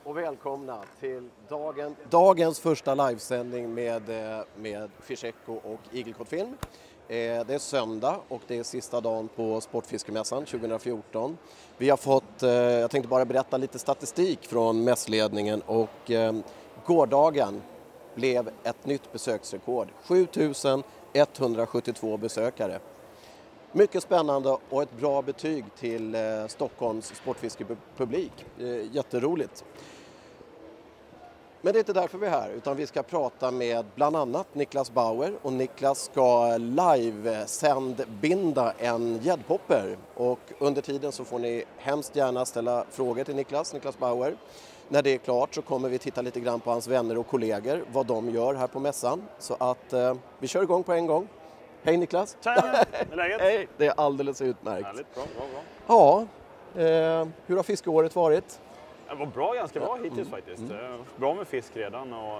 och välkomna till dagens första livesändning med Fisheco och igelkottfilm. Det är söndag och det är sista dagen på Sportfiskemässan 2014. Vi har fått, jag tänkte bara berätta lite statistik från mässledningen och gårdagen blev ett nytt besöksrekord. 7172 besökare. Mycket spännande och ett bra betyg till Stockholms sportfiskepublik. Jätteroligt. Men det är inte därför vi är här, utan vi ska prata med bland annat Niklaus Bauer. Och Niklaus ska livesändbinda en gäddpopper. Och under tiden så får ni hemskt gärna ställa frågor till Niklaus Bauer. När det är klart så kommer vi titta lite grann på hans vänner och kollegor, vad de gör här på mässan. Så att vi kör igång på en gång. Hej Niklaus! Tjena! Är läget? Hej! Det är alldeles utmärkt. Härligt, bra. Ja, hur har fiskeåret varit? Det var bra, ganska bra hittills faktiskt. Bra med fisk redan och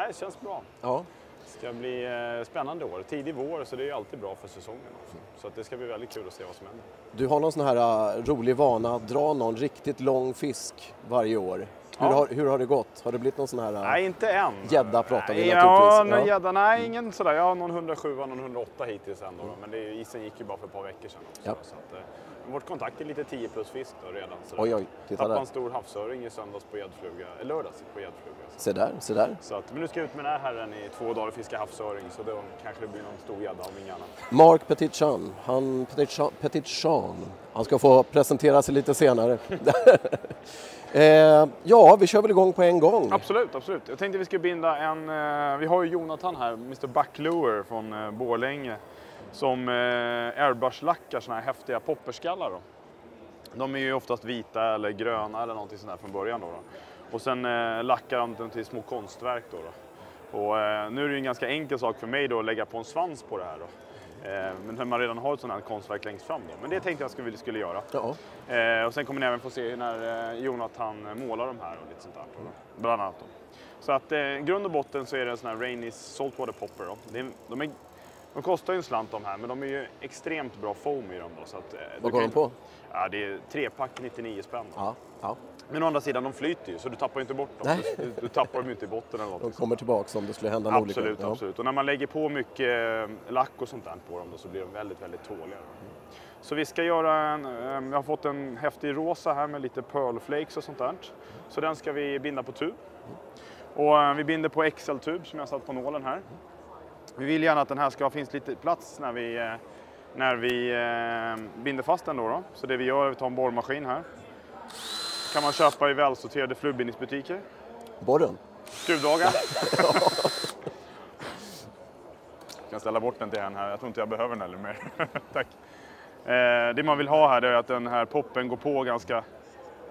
det känns bra. Ja. Det ska bli spännande år. Tidig vår, så det är alltid bra för säsongen också. Så att det ska bli väldigt kul att se vad som händer. Du har någon sån här rolig vana att dra någon riktigt lång fisk varje år. Hur har det gått? Har det blivit någon sån här... Nej, inte än. Gädda pratar vi naturligtvis. Gädda, nej, ingen sådär. Jag har någon 107, någon 108 hittills ändå. Men isen gick ju bara för ett par veckor sedan också. Ja. Så att, vårt kontakt är lite 10 plus fisk då redan. Oj, titta tappade där. en stor havsöring i söndags på lördags på gäddfluga. Se där. Så att, men nu ska jag ut med den här herren i 2 dagar och fiska havsöring. Så då kanske det blir någon stor gädda om inget annat. Marc Petitjean. Han ska få presentera sig lite senare. Ja, vi kör väl igång på en gång. Absolut. Jag tänkte vi skulle binda en... vi har ju Jonathan här, Mr. Backlure från Borlänge. Som airbrush-lackar såna här häftiga popperskallar då. De är ju oftast vita eller gröna eller någonting sånt där från början då. Och sen lackar de dem till små konstverk då. Och nu är det ju en ganska enkel sak för mig då att lägga på en svans på det här då. Men när man redan har ett sånt här konstverk längst fram då. Men det tänkte jag skulle göra. Ja. Och sen kommer ni även få se när Jonathan målar de här och lite sånt där. Bland annat då. Så att grund och botten så är det en sån här Rainy's saltwater popper då. De kostar ju en slant de här, men de är ju extremt bra foam i dem då. Så att, vad går de på? Ja, det är 3-pack 99 spänn. Ja. Men å andra sidan, de flyter ju, så du tappar ju inte bort dem. Du tappar dem ju inte i botten eller något. De kommer tillbaka om det skulle hända en olycka. Absolut. Och när man lägger på mycket lack och sånt där på dem då, så blir de väldigt, väldigt tåliga. Så vi ska göra jag har fått en häftig rosa här med lite pearl flakes och sånt där. Så den ska vi binda på tub. Och vi binder på XL-tub som jag satt på nålen här. Vi vill gärna att den här finns lite plats när vi binder fast den då. Så det vi gör är att vi tar en borrmaskin här. Kan man köpa i välsorterade flugbindningsbutiker. Borren? Skruvdragaren. Jag kan ställa bort den till henne här. Jag tror inte jag behöver den eller mer. Tack. Det man vill ha här är att den här poppen går på ganska,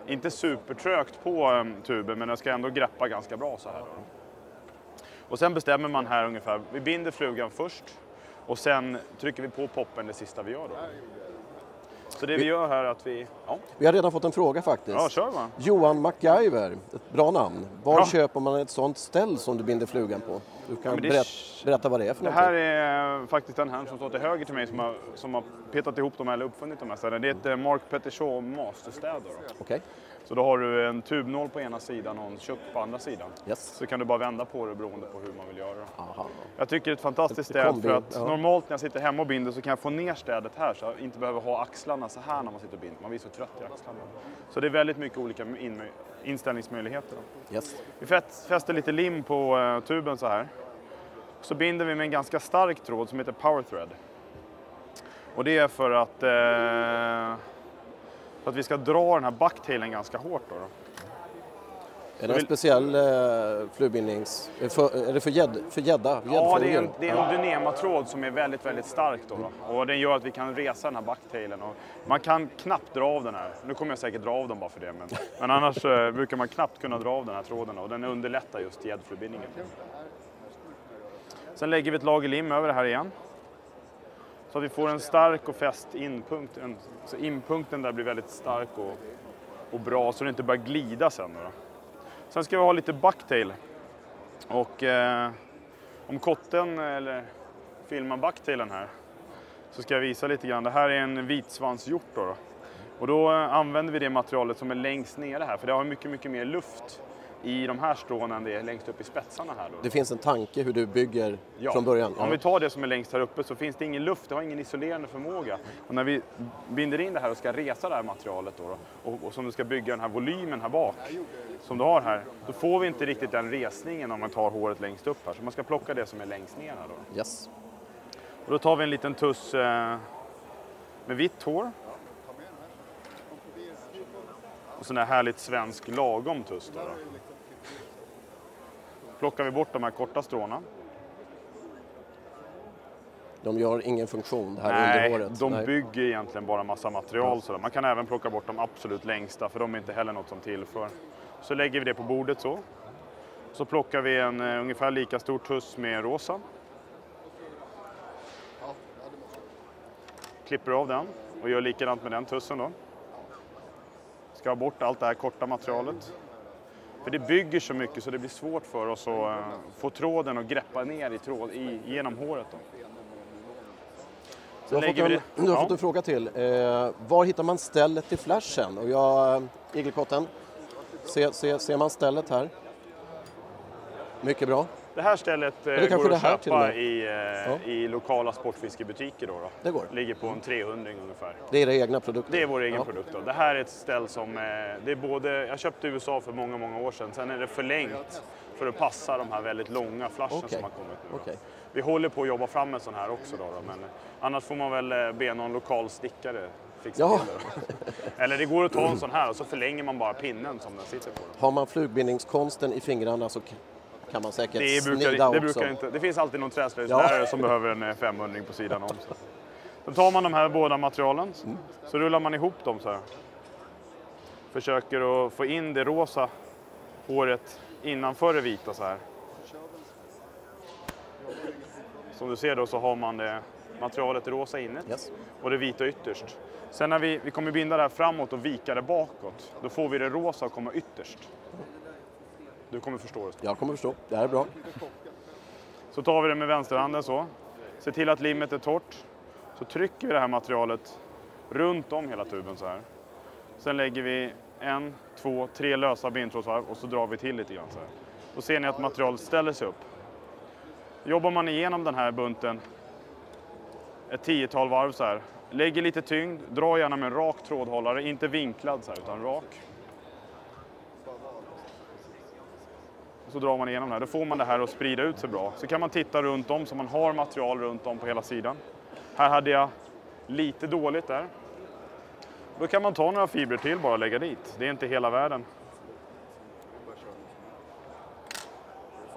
inte supertrögt på tuben, men den ska ändå greppa ganska bra så här. Och sen bestämmer man här ungefär, vi binder flugan först och sen trycker vi på poppen det sista vi gör då. Så det vi gör här är att vi... Ja. Vi har redan fått en fråga faktiskt. Ja, kör man. Johan MacGyver, ett bra namn. Var köper man ett sånt ställ som du binder flugan på? Du kan berätta vad det är för någonting. Det här är faktiskt den här som står till höger till mig som har petat ihop dem eller uppfunnit de här städerna. Det är ett Marc Petitjean masterstäder. Okej. Så då har du en tubnål på ena sidan och en tjock på andra sidan. Yes. Så kan du bara vända på det beroende på hur man vill göra. Aha. Jag tycker det är ett fantastiskt städ för att normalt när jag sitter hemma och binder så kan jag få ner städet här så jag inte behöver ha axlarna så här när man sitter och binder. Man blir så trött i axlarna. Så det är väldigt mycket olika inställningsmöjligheter. Yes. Vi fäster lite lim på tuben så här. Så binder vi med en ganska stark tråd som heter Power Thread. Och det är för att vi ska dra den här backtailen ganska hårt då. Är det en speciell flugbindnings... Är det för gädda? Ja, det är en dynema-tråd som är väldigt, väldigt stark då. Och den gör att vi kan resa den här backtailen. Och man kan knappt dra av den här. Nu kommer jag säkert dra av den bara för det. Men annars brukar man knappt kunna dra av den här tråden. Och den underlättar just gäddflugbindningen. Sen lägger vi ett lager lim över det här igen. Så att vi får en stark och fäst inpunkt. Så inpunkten där blir väldigt stark och bra så det inte börjar glida sen då. Sen ska vi ha lite bucktail. Och om kotten eller filmar bucktailen här så ska jag visa lite grann. Det här är en vitsvanshjort då. Och då använder vi det materialet som är längst nere här, för det har mycket mer luft i de här strån än det är längst upp i spetsarna här. Då. Det finns en tanke hur du bygger från början? Om vi tar det som är längst här uppe så finns det ingen luft, det har ingen isolerande förmåga. Och när vi binder in det här och ska resa det här materialet då, och som du ska bygga den här volymen här bak, som du har här, då får vi inte riktigt den resningen om man tar håret längst upp här. Så man ska plocka det som är längst ner här då. Yes. Och då tar vi en liten tuss med vitt hår. Och sån här härligt svensk lagom tuss då. Plockar vi bort de här korta stråna. De gör ingen funktion här under håret? De bygger egentligen bara massa material. Så man kan även plocka bort de absolut längsta, för de är inte heller något som tillför. Så lägger vi det på bordet så. Så plockar vi en ungefär lika stor tuss med rosa. Klipper av den och gör likadant med den tussen då. Ska ha bort allt det här korta materialet. För det bygger så mycket så det blir svårt för oss att få tråden och greppa ner genom håret då. Du har fått en fråga till. Var hittar man stället till flashen? Och igelkotten, ser man stället här? Mycket bra. Det här stället går att köpa i lokala sportfiskebutiker. Då. Det går. Ligger på en 300 ungefär. Det är era egna produkter? Det är vår egen produkt. Då. Det här är ett ställ som det är både, jag köpte i USA för många år sedan. Sen är det förlängt för att passa de här väldigt långa flashen som har kommit nu. Okay. Vi håller på att jobba fram en sån här också. Då, men annars får man väl be någon lokal stickare fixa till det. Eller det går att ta en sån här och så förlänger man bara pinnen som den sitter på. Har man flugbindningskonsten i fingrarna så kan man säkert snida också. Brukar inte. Det finns alltid någon träslöjdslärare som behöver en 500 på sidan om. Så tar man de här båda materialen så rullar man ihop dem så här. Försöker att få in det rosa håret innanför det vita så här. Som du ser då så har man det materialet rosa inåt och det vita ytterst. Sen när vi kommer binda det här framåt och vika det bakåt, då får vi det rosa komma ytterst. Du kommer förstå det. Jag kommer förstå. Det här är bra. Så tar vi det med vänsterhanden så. Se till att limmet är torrt. Så trycker vi det här materialet runt om hela tuben så här. Sen lägger vi 1, 2, 3 lösa bindtrådsvarv och så drar vi till lite grann så här. Då ser ni att materialet ställer sig upp. Jobbar man igenom den här bunten ett 10-tal varv så här. Lägger lite tyngd, dra gärna med en rak trådhållare, inte vinklad så här, utan rak. Så drar man igenom det här. Då får man det här att sprida ut sig bra. Så kan man titta runt om så man har material runt om på hela sidan. Här hade jag lite dåligt där. Då kan man ta några fibrer till bara och lägga dit. Det är inte hela världen.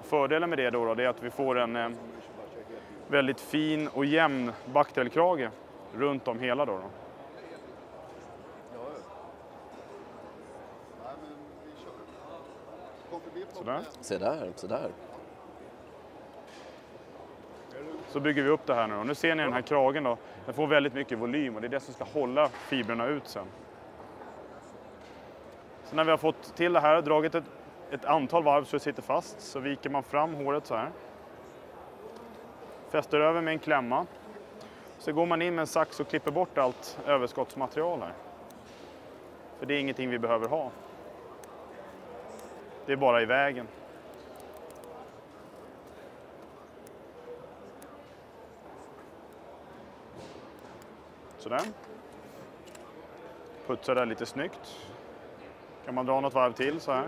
Fördelen med det då är att vi får en väldigt fin och jämn backtailkrage runt om hela då. Sådär. Så bygger vi upp det här nu. Och nu ser ni den här kragen då. Den får väldigt mycket volym och det är det som ska hålla fibrerna ut sen. Så när vi har fått till det här, dragit ett antal varv så det sitter fast, så viker man fram håret så här. Fäster över med en klämma. Så går man in med en sax och klipper bort allt överskottsmaterial här. För det är ingenting vi behöver ha. Det är bara i vägen. Sådär. Putsar det lite snyggt. Kan man dra något varv till så här.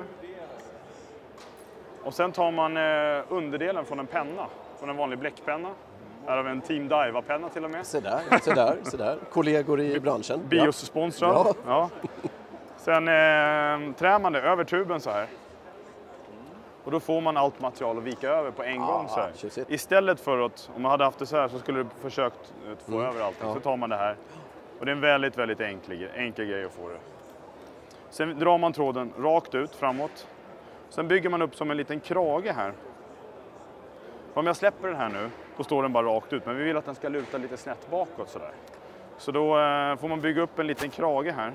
Och sen tar man underdelen från en penna. Från en vanlig bläckpenna. Här har vi en Team Diva-penna till och med. Så där. Kollegor i branschen. Bios-sponsrad. Ja. Sen trär man det över tuben så här. Och då får man allt material att vika över på en gång så här. Istället för att, om man hade haft det så här så skulle du försökt få över allting. Så tar man det här. Och det är en väldigt enkel grej att få det. Sen drar man tråden rakt ut framåt. Sen bygger man upp som en liten krage här. Om jag släpper den här nu, då står den bara rakt ut. Men vi vill att den ska luta lite snett bakåt så där. Så då får man bygga upp en liten krage här.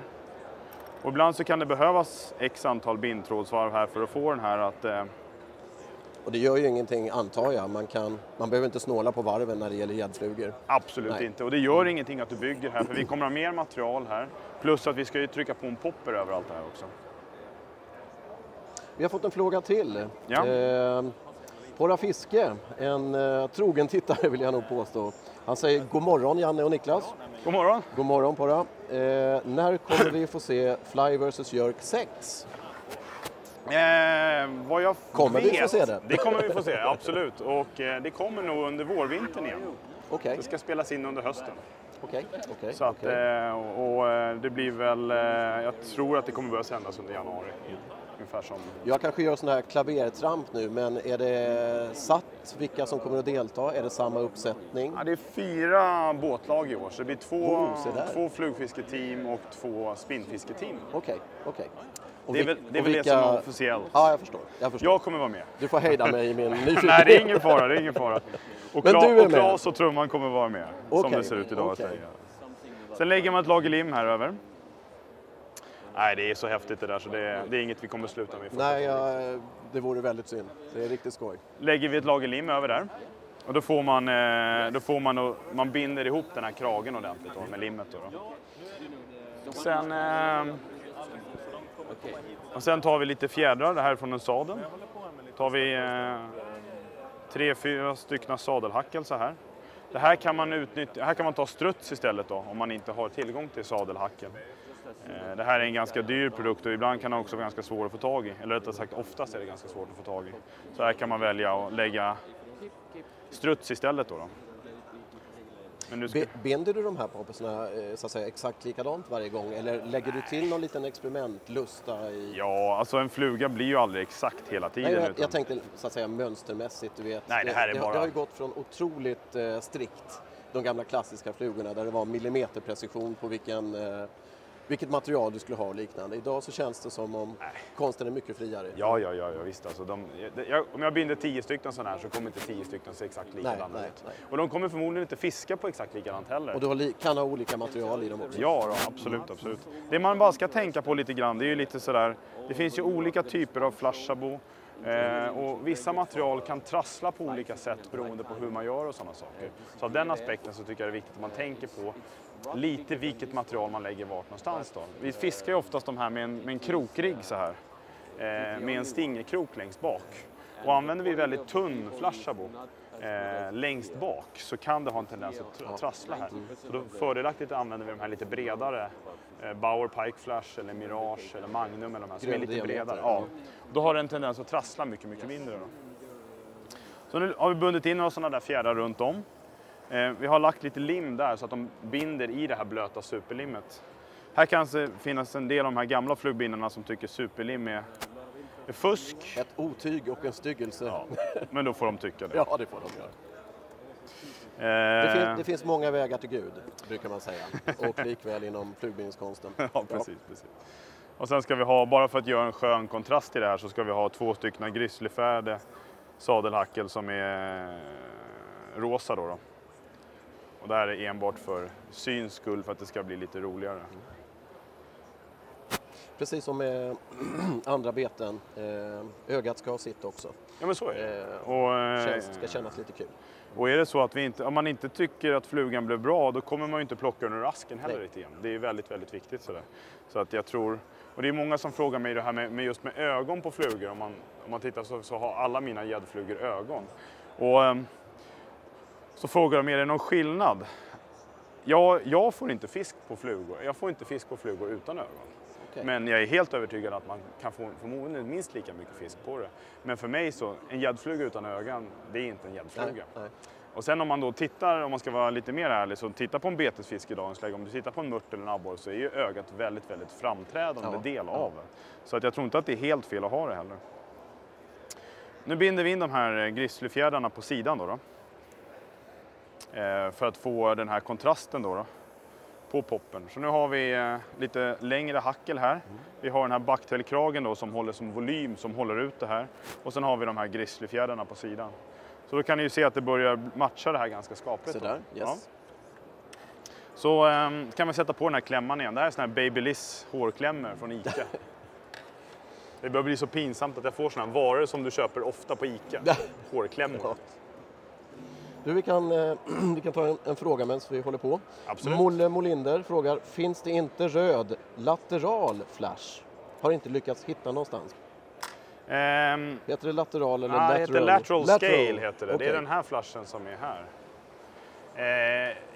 Och ibland så kan det behövas x antal bindtrådsvarv här för att få den här att Och det gör ju ingenting, antar jag. Man behöver inte snåla på varven när det gäller gäddflugor. Absolut inte. Och det gör ingenting att du bygger här, för vi kommer ha mer material här. Plus att vi ska ju trycka på en popper överallt här också. Vi har fått en fråga till. Ja. Porra Fiske, en trogen tittare vill jag nog påstå. Han säger god morgon Janne och Niklas. God morgon. God morgon Porra. När kommer vi få se Fly vs Jerk 6? Vad jag Kommer vet, vi få se det? Det kommer vi få se, absolut. Och det kommer nog under vårvintern igen. Okej. Det ska spelas in under hösten. Okej. Så att, och det blir väl, jag tror att det kommer börja sändas under januari. Ungefär som. Jag kanske gör sån här klavertramp nu, men är det satt vilka som kommer att delta? Är det samma uppsättning? Ja, det är 4 båtlag i år, så det blir två flugfisketeam och 2 spinnfisketeam. Okej. Det är väl det som är officiellt. Ja, jag förstår. Jag kommer vara med. Du får hejda mig i min nyfikenhet. Nej, det är ingen fara. Och Men du är med. Claes och Trumman kommer vara med, som det ser ut idag. Sen lägger man ett lager lim här över. Nej, det är så häftigt det där, så det är inget vi kommer sluta med. Nej, det vore väldigt synd. Det är riktigt skoj. Lägger vi ett lager lim över där. Och då får man binder ihop den här kragen ordentligt då, med limmet då. Sen tar vi lite fjädrar, det här från en sadel. Tar vi 3-4 stycken sadelhackel så här. Det här kan man utnyttja, här kan man ta struts istället då, om man inte har tillgång till sadelhackel. Det här är en ganska dyr produkt och ibland kan den också vara ganska svår att få tag i. Eller rättare sagt, oftast är det ganska svårt att få tag i. Så här kan man välja att lägga struts istället då. Men nu binder du de här poppersna så att säga exakt likadant varje gång? Eller lägger du till någon liten experimentlusta i? Ja, alltså en fluga blir ju aldrig exakt hela tiden. Nej, jag tänkte så att säga mönstermässigt, du vet. Nej, det här är bara. Det har ju gått från otroligt strikt, de gamla klassiska flugorna där det var millimeterprecision på vilket material du skulle ha och liknande. Idag så känns det som om konsten är mycket friare. Ja, visst. Alltså om jag binder 10 stycken sådana här så kommer inte 10 stycken se exakt likadana ut. Nej. Och de kommer förmodligen inte fiska på exakt likadant heller. Och du kan ha olika material i dem också. Ja, då, absolut. Det man bara ska tänka på lite grann, det är ju lite sådär, det finns ju olika typer av flashabo. Och vissa material kan trassla på olika sätt beroende på hur man gör och sådana saker. Så av den aspekten så tycker jag det är viktigt att man tänker på lite vilket material man lägger vart någonstans då. Vi fiskar ju oftast de här med en krokrigg så här. Med en stingerkrok längst bak. Och använder vi väldigt tunn flashabo längst bak så kan det ha en tendens att trassla här. Så då fördelaktigt använder vi de här lite bredare Bauer Pike Flash eller Mirage eller Magnum eller de här som är lite bredare. Ja. Då har det en tendens att trassla mycket mindre då. Så nu har vi bundit in några sådana där fjädrar runt om. Vi har lagt lite lim där så att de binder i det här blöta superlimmet. Här kan det finnas en del av de här gamla flugbindarna som tycker superlim är fusk. Ett otyg och en styggelse. Ja, men då får de tycka det. Ja, det får de göra. Det finns många vägar till Gud, brukar man säga. Och likväl inom flugbindningskonsten. Ja, precis. Och sen ska vi ha, bara för att göra en skön kontrast till det här, så ska vi ha 2 stycken grizzlyfärde sadelhackel som är rosa då. Och det här är enbart för syns skull, för att det ska bli lite roligare. Precis som med andra beten, ögat ska ha sitt också. Ja, men så är det. Ska kännas lite kul. Och är det så att om man inte tycker att flugan blev bra, då kommer man ju inte plocka den ur asken heller lite igen. Det är väldigt, väldigt viktigt sådär. Så att jag tror, och det är många som frågar mig det här med just med ögon på flugor. Om man tittar så har alla mina gäddflugor ögon. Och så frågar de, är det någon skillnad? Jag får inte fisk på flugor. Jag får inte fisk på flugor utan ögon. Okay. Men jag är helt övertygad att man kan få förmodligen minst lika mycket fisk på det. Men för mig så, en gäddfluga utan ögon, det är inte en gäddfluga. Nej. Och sen om man då tittar, om man ska vara lite mer ärlig, så titta på en betesfisk i dagens läge. Om du tittar på en mört eller en abborre så är ju ögat väldigt, väldigt framträdande del av det. Så att jag tror inte att det är helt fel att ha det heller. Nu binder vi in de här grizzlyfjädrarna på sidan då. För att få den här kontrasten då på poppen. Så nu har vi lite längre hackel här. Vi har den här backtailkragen då som håller som volym, som håller ut det här. Och sen har vi de här grizzlyfjädrarna på sidan. Så då kan ni ju se att det börjar matcha det här ganska skapligt. Så där, yes. Ja. Så kan man sätta på den här klämman igen. Det här är såna här Babyliss hårklämmor från Ica. Det börjar bli så pinsamt att jag får sådana varor som du köper ofta på Ica. Hårklämmor. Ja. Du, vi kan ta en fråga medan vi håller på. Absolut. Molle Molinder frågar, finns det inte röd lateral flash? Har inte lyckats hitta någonstans. Heter det lateral eller lateral? Det heter lateral scale heter det. Okay. Det är den här flashen som är här.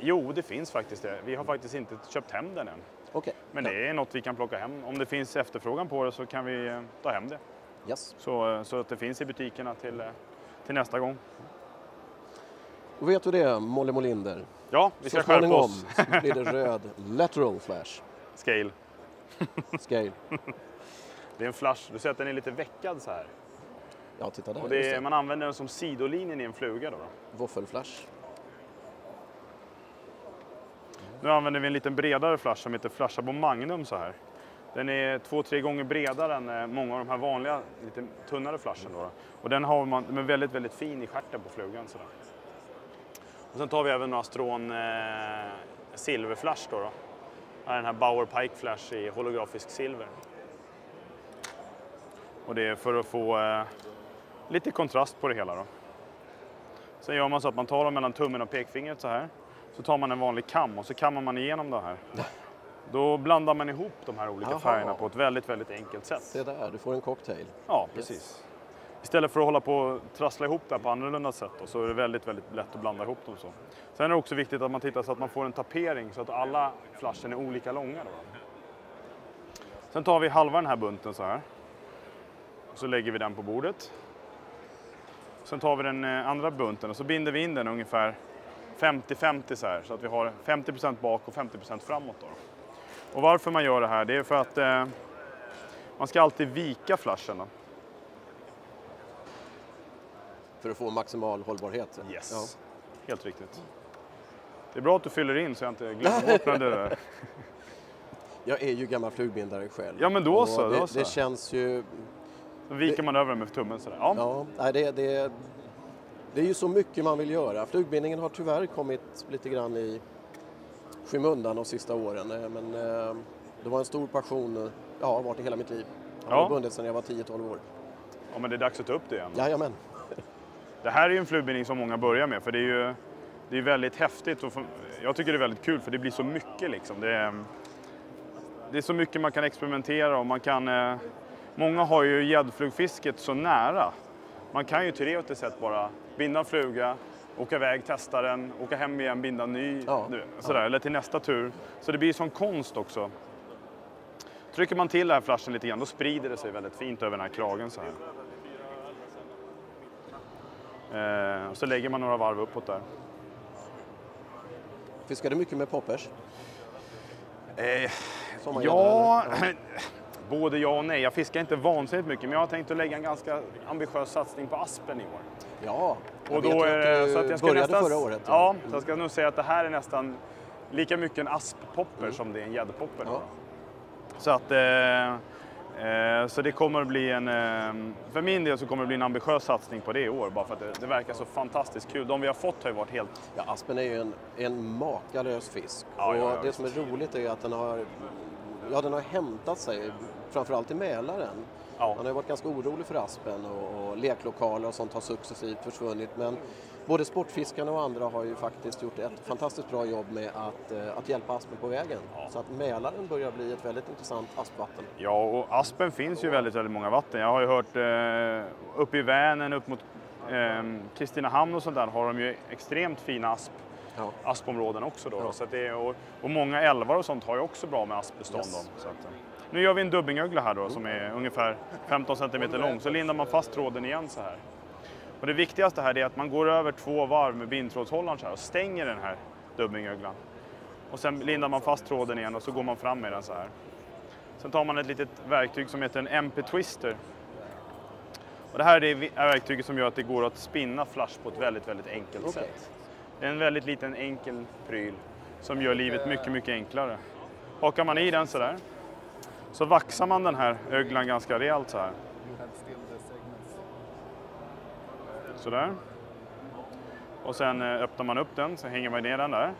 Jo, det finns faktiskt det. Vi har faktiskt inte köpt hem den än. Okay. Men det är något vi kan plocka hem. Om det finns efterfrågan på det så kan vi ta hem det. Yes. Så att det finns i butikerna till nästa gång. Och vet du det, Molle Molinder? Ja, vi ska skärpa oss. Så blir det röd lateral flash. Scale. Scale. Det är en flash. Du ser att den är lite veckad så här. Ja, titta där. Och man använder den som sidolinjen i en fluga då. Våffelflash. Nu använder vi en lite bredare flash som heter Flashabo Magnum så här. Den är 2-3 gånger bredare än många av de här vanliga lite tunnare flashen då. Och den har man med väldigt, väldigt fin i stjärten på flugan så där. Och sen tar vi även några strån silverflash då. Här är den här Bauer Pike Flash i holografisk silver. Och det är för att få lite kontrast på det hela då. Sen gör man så att man tar dem mellan tummen och pekfingret så här. Så tar man en vanlig kam och så kammar man igenom det här. Då blandar man ihop de här olika färgerna på ett väldigt, väldigt enkelt sätt. Se där, du får en cocktail. Ja, precis. Yes. Istället för att hålla på och trassla ihop det här på annorlunda sätt då, så är det väldigt, väldigt lätt att blanda ihop dem så. Sen är det också viktigt att man tittar så att man får en tapering så att alla flashen är olika långa då. Sen tar vi halva den här bunten så här. Och så lägger vi den på bordet. Sen tar vi den andra bunten och så binder vi in den ungefär 50-50 så här. Så att vi har 50% bak och 50% framåt då. Och varför man gör det här, det är för att man ska alltid vika flashen då. För att få maximal hållbarhet. Yes, ja. Helt riktigt. Det är bra att du fyller in så jag inte glömmer bort när det där. Jag är ju gammal flugbindare själv. Ja, men då så. Det känns ju... Då viker man över med tummen sådär. Ja, det är ju så mycket man vill göra. Flugbindningen har tyvärr kommit lite grann i skymundan de sista åren. Men det var en stor passion. Jag har varit i hela mitt liv. Jag har bundit sedan jag var 10-12 år. Ja, men det är dags att ta upp det igen. Jajamän. Det här är ju en flugbindning som många börjar med. För det är väldigt häftigt. Och jag tycker det är väldigt kul för det blir så mycket liksom. Det är så mycket man kan experimentera och man kan... Många har ju gäddflugfisket så nära. Man kan ju teoretiskt sett bara binda en fluga, åka iväg, testa den, åka hem igen, binda en ny, sådär, eller till nästa tur. Så det blir sån konst också. Trycker man till den här flashen lite grann, då sprider det sig väldigt fint över den här kragen så här. Och så lägger man några varv uppåt där. Fiskar du mycket med poppers? Ja... Både ja och nej. Jag fiskar inte vansinnigt mycket, men jag har tänkt att lägga en ganska ambitiös satsning på aspen i år. Ja, och då så att jag började nästan, förra året. Ja, så jag ska nog säga att det här är nästan lika mycket en asppopper som det är en gäddpopper. Ja. Så att så det kommer att bli för min del så kommer det bli en ambitiös satsning på det i år, bara för att det verkar så fantastiskt kul. De vi har fått har ju varit helt... Ja, aspen är ju en makalös fisk. Ja, och det som är roligt är att den har hämtat sig, framförallt i Mälaren. Ja. Han har varit ganska orolig för aspen och leklokaler och sånt har successivt försvunnit. Men både sportfiskarna och andra har ju faktiskt gjort ett fantastiskt bra jobb med att hjälpa aspen på vägen. Ja. Så att Mälaren börjar bli ett väldigt intressant aspvatten. Ja, och aspen finns ju väldigt, väldigt många vatten. Jag har ju hört uppe i Vänern, upp mot Kristinehamn och sånt där har de ju extremt fina aspområden också då. Ja. Så att och många älvar och sånt har ju också bra med aspbestånd. Yes. Så att, nu gör vi en dubbingögla här då som är ungefär 15 cm lång. Så lindar man fast tråden igen så här. Och det viktigaste här är att man går över 2 varv med bindtrådshållaren så här och stänger den här dubbingöglan. Och sen lindar man fast tråden igen och så går man fram med den så här. Sen tar man ett litet verktyg som heter en MP-twister. Och det här är verktyget som gör att det går att spinna flash på ett väldigt, väldigt enkelt sätt. Det är en väldigt liten enkel pryl som gör livet mycket, mycket enklare. Hakar man i den så där så vaxar man den här öglan ganska rejält så här. Så där. Och sen öppnar man upp den, så hänger man ner den där.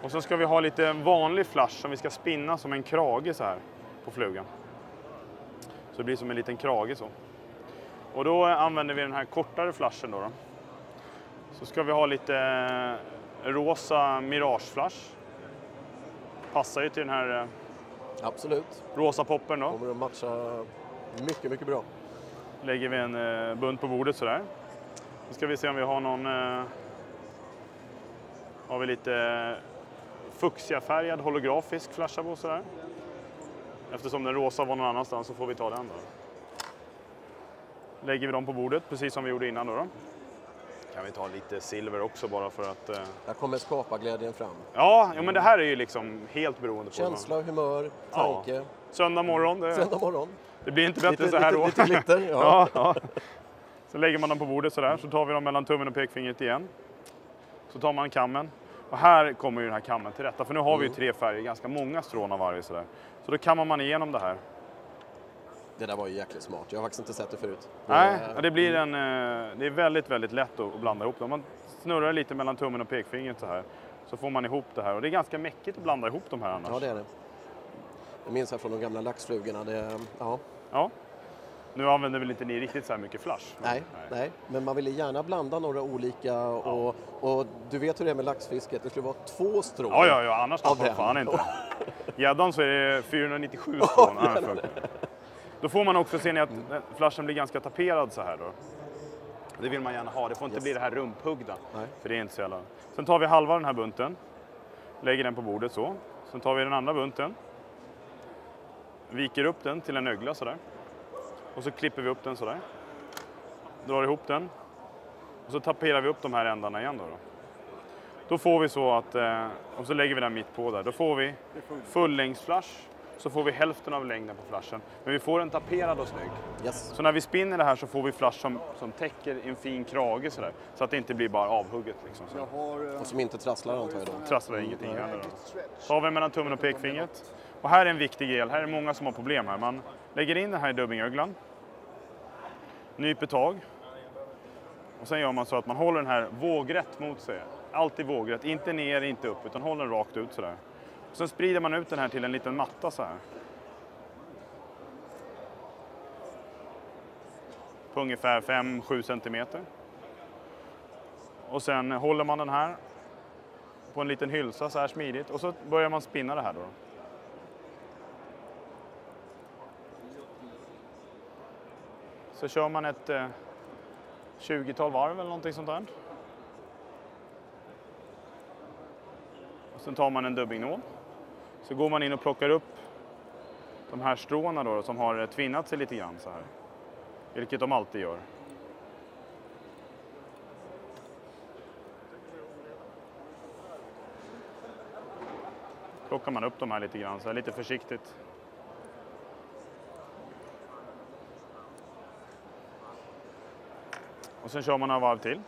Och så ska vi ha lite vanlig flash som vi ska spinna som en krage så här på flugan. det blir som en liten krage så. Och då använder vi den här kortare flashen då. Så ska vi ha lite rosa mirageflash. Passar ju till den här absolut. Rosa poppen då. Kommer att matcha mycket, mycket bra. Lägger vi en bunt på bordet sådär. Så ska vi se om vi har någon... har vi lite fuchsiafärgad holografisk flasha på sådär. Eftersom den rosa var någon annanstans så får vi ta den då. Lägger vi dem på bordet precis som vi gjorde innan då. Kan vi ta lite silver också bara för att... Där kommer skapa glädjen fram. Ja, men det här är ju liksom helt beroende på... Känsla, humör, tanke. Ja. Söndag morgon. Söndag morgon. Det blir inte bättre så här då. Lite glitter, ja. Ja. Så lägger man dem på bordet sådär. Så tar vi dem mellan tummen och pekfingret igen. Så tar man kammen. Och här kommer ju den här kammen till rätta. För nu har vi ju 3 färger, ganska många strån av varje sådär. Så då kammar man igenom det här. Det där var ju jäkligt smart. Jag har faktiskt inte sett det förut. Nej, det blir det är väldigt, väldigt lätt att blanda ihop dem. Man snurrar lite mellan tummen och pekfingret så här. Så får man ihop det här. Och det är ganska mäckigt att blanda ihop de här annars. Ja, det är det. Jag minns här från de gamla laxflugorna. Ja. Nu använder väl inte ni riktigt så här mycket flash? Nej. Men man ville gärna blanda några olika. Och du vet hur det är med laxfisket. Det skulle vara 2 strån. Ja, annars tappar man fan inte. Gäddan så är det 497 strån. Då får man också se att flashen blir ganska taperad så här då. Det vill man gärna ha. Det får inte bli det här rumphuggda. För det är inte så jävla. Sen tar vi halva den här bunten. Lägger den på bordet så. Sen tar vi den andra bunten. Viker upp den till en ögla sådär. Och så klipper vi upp den sådär. Drar ihop den. Och så taperar vi upp de här ändarna igen då. Då får vi så att... och så lägger vi den mitt på där. Då får vi fullängdsflash. Så får vi hälften av längden på flashen. Men vi får en taperad och snygg. Yes. Så när vi spinner det här så får vi flash som täcker en fin krage sådär. Så att det inte blir bara avhugget liksom. Och som inte trasslar antar jag då. Trasslar ingenting heller då. Så har vi mellan tummen och pekfingret. Och här är en viktig del. Här är många som har problem här. Man lägger in den här i dubbingöglan. Nyper tag. Och sen gör man så att man håller den här vågrätt mot sig. Alltid vågrätt. Inte ner, inte upp. Utan håller den rakt ut sådär. Sen sprider man ut den här till en liten matta så här. På ungefär 5-7 centimeter. Och sen håller man den här på en liten hylsa så här smidigt. Och så börjar man spinna det här då. Så kör man ett 20-tal varv eller någonting sånt där. Och sen tar man en dubbingnål. Så går man in och plockar upp de här stråna då som har tvinnat sig lite grann så här. Vilket de alltid gör. Plockar man upp de här lite grann så här, lite försiktigt. Och sen kör man några varv till.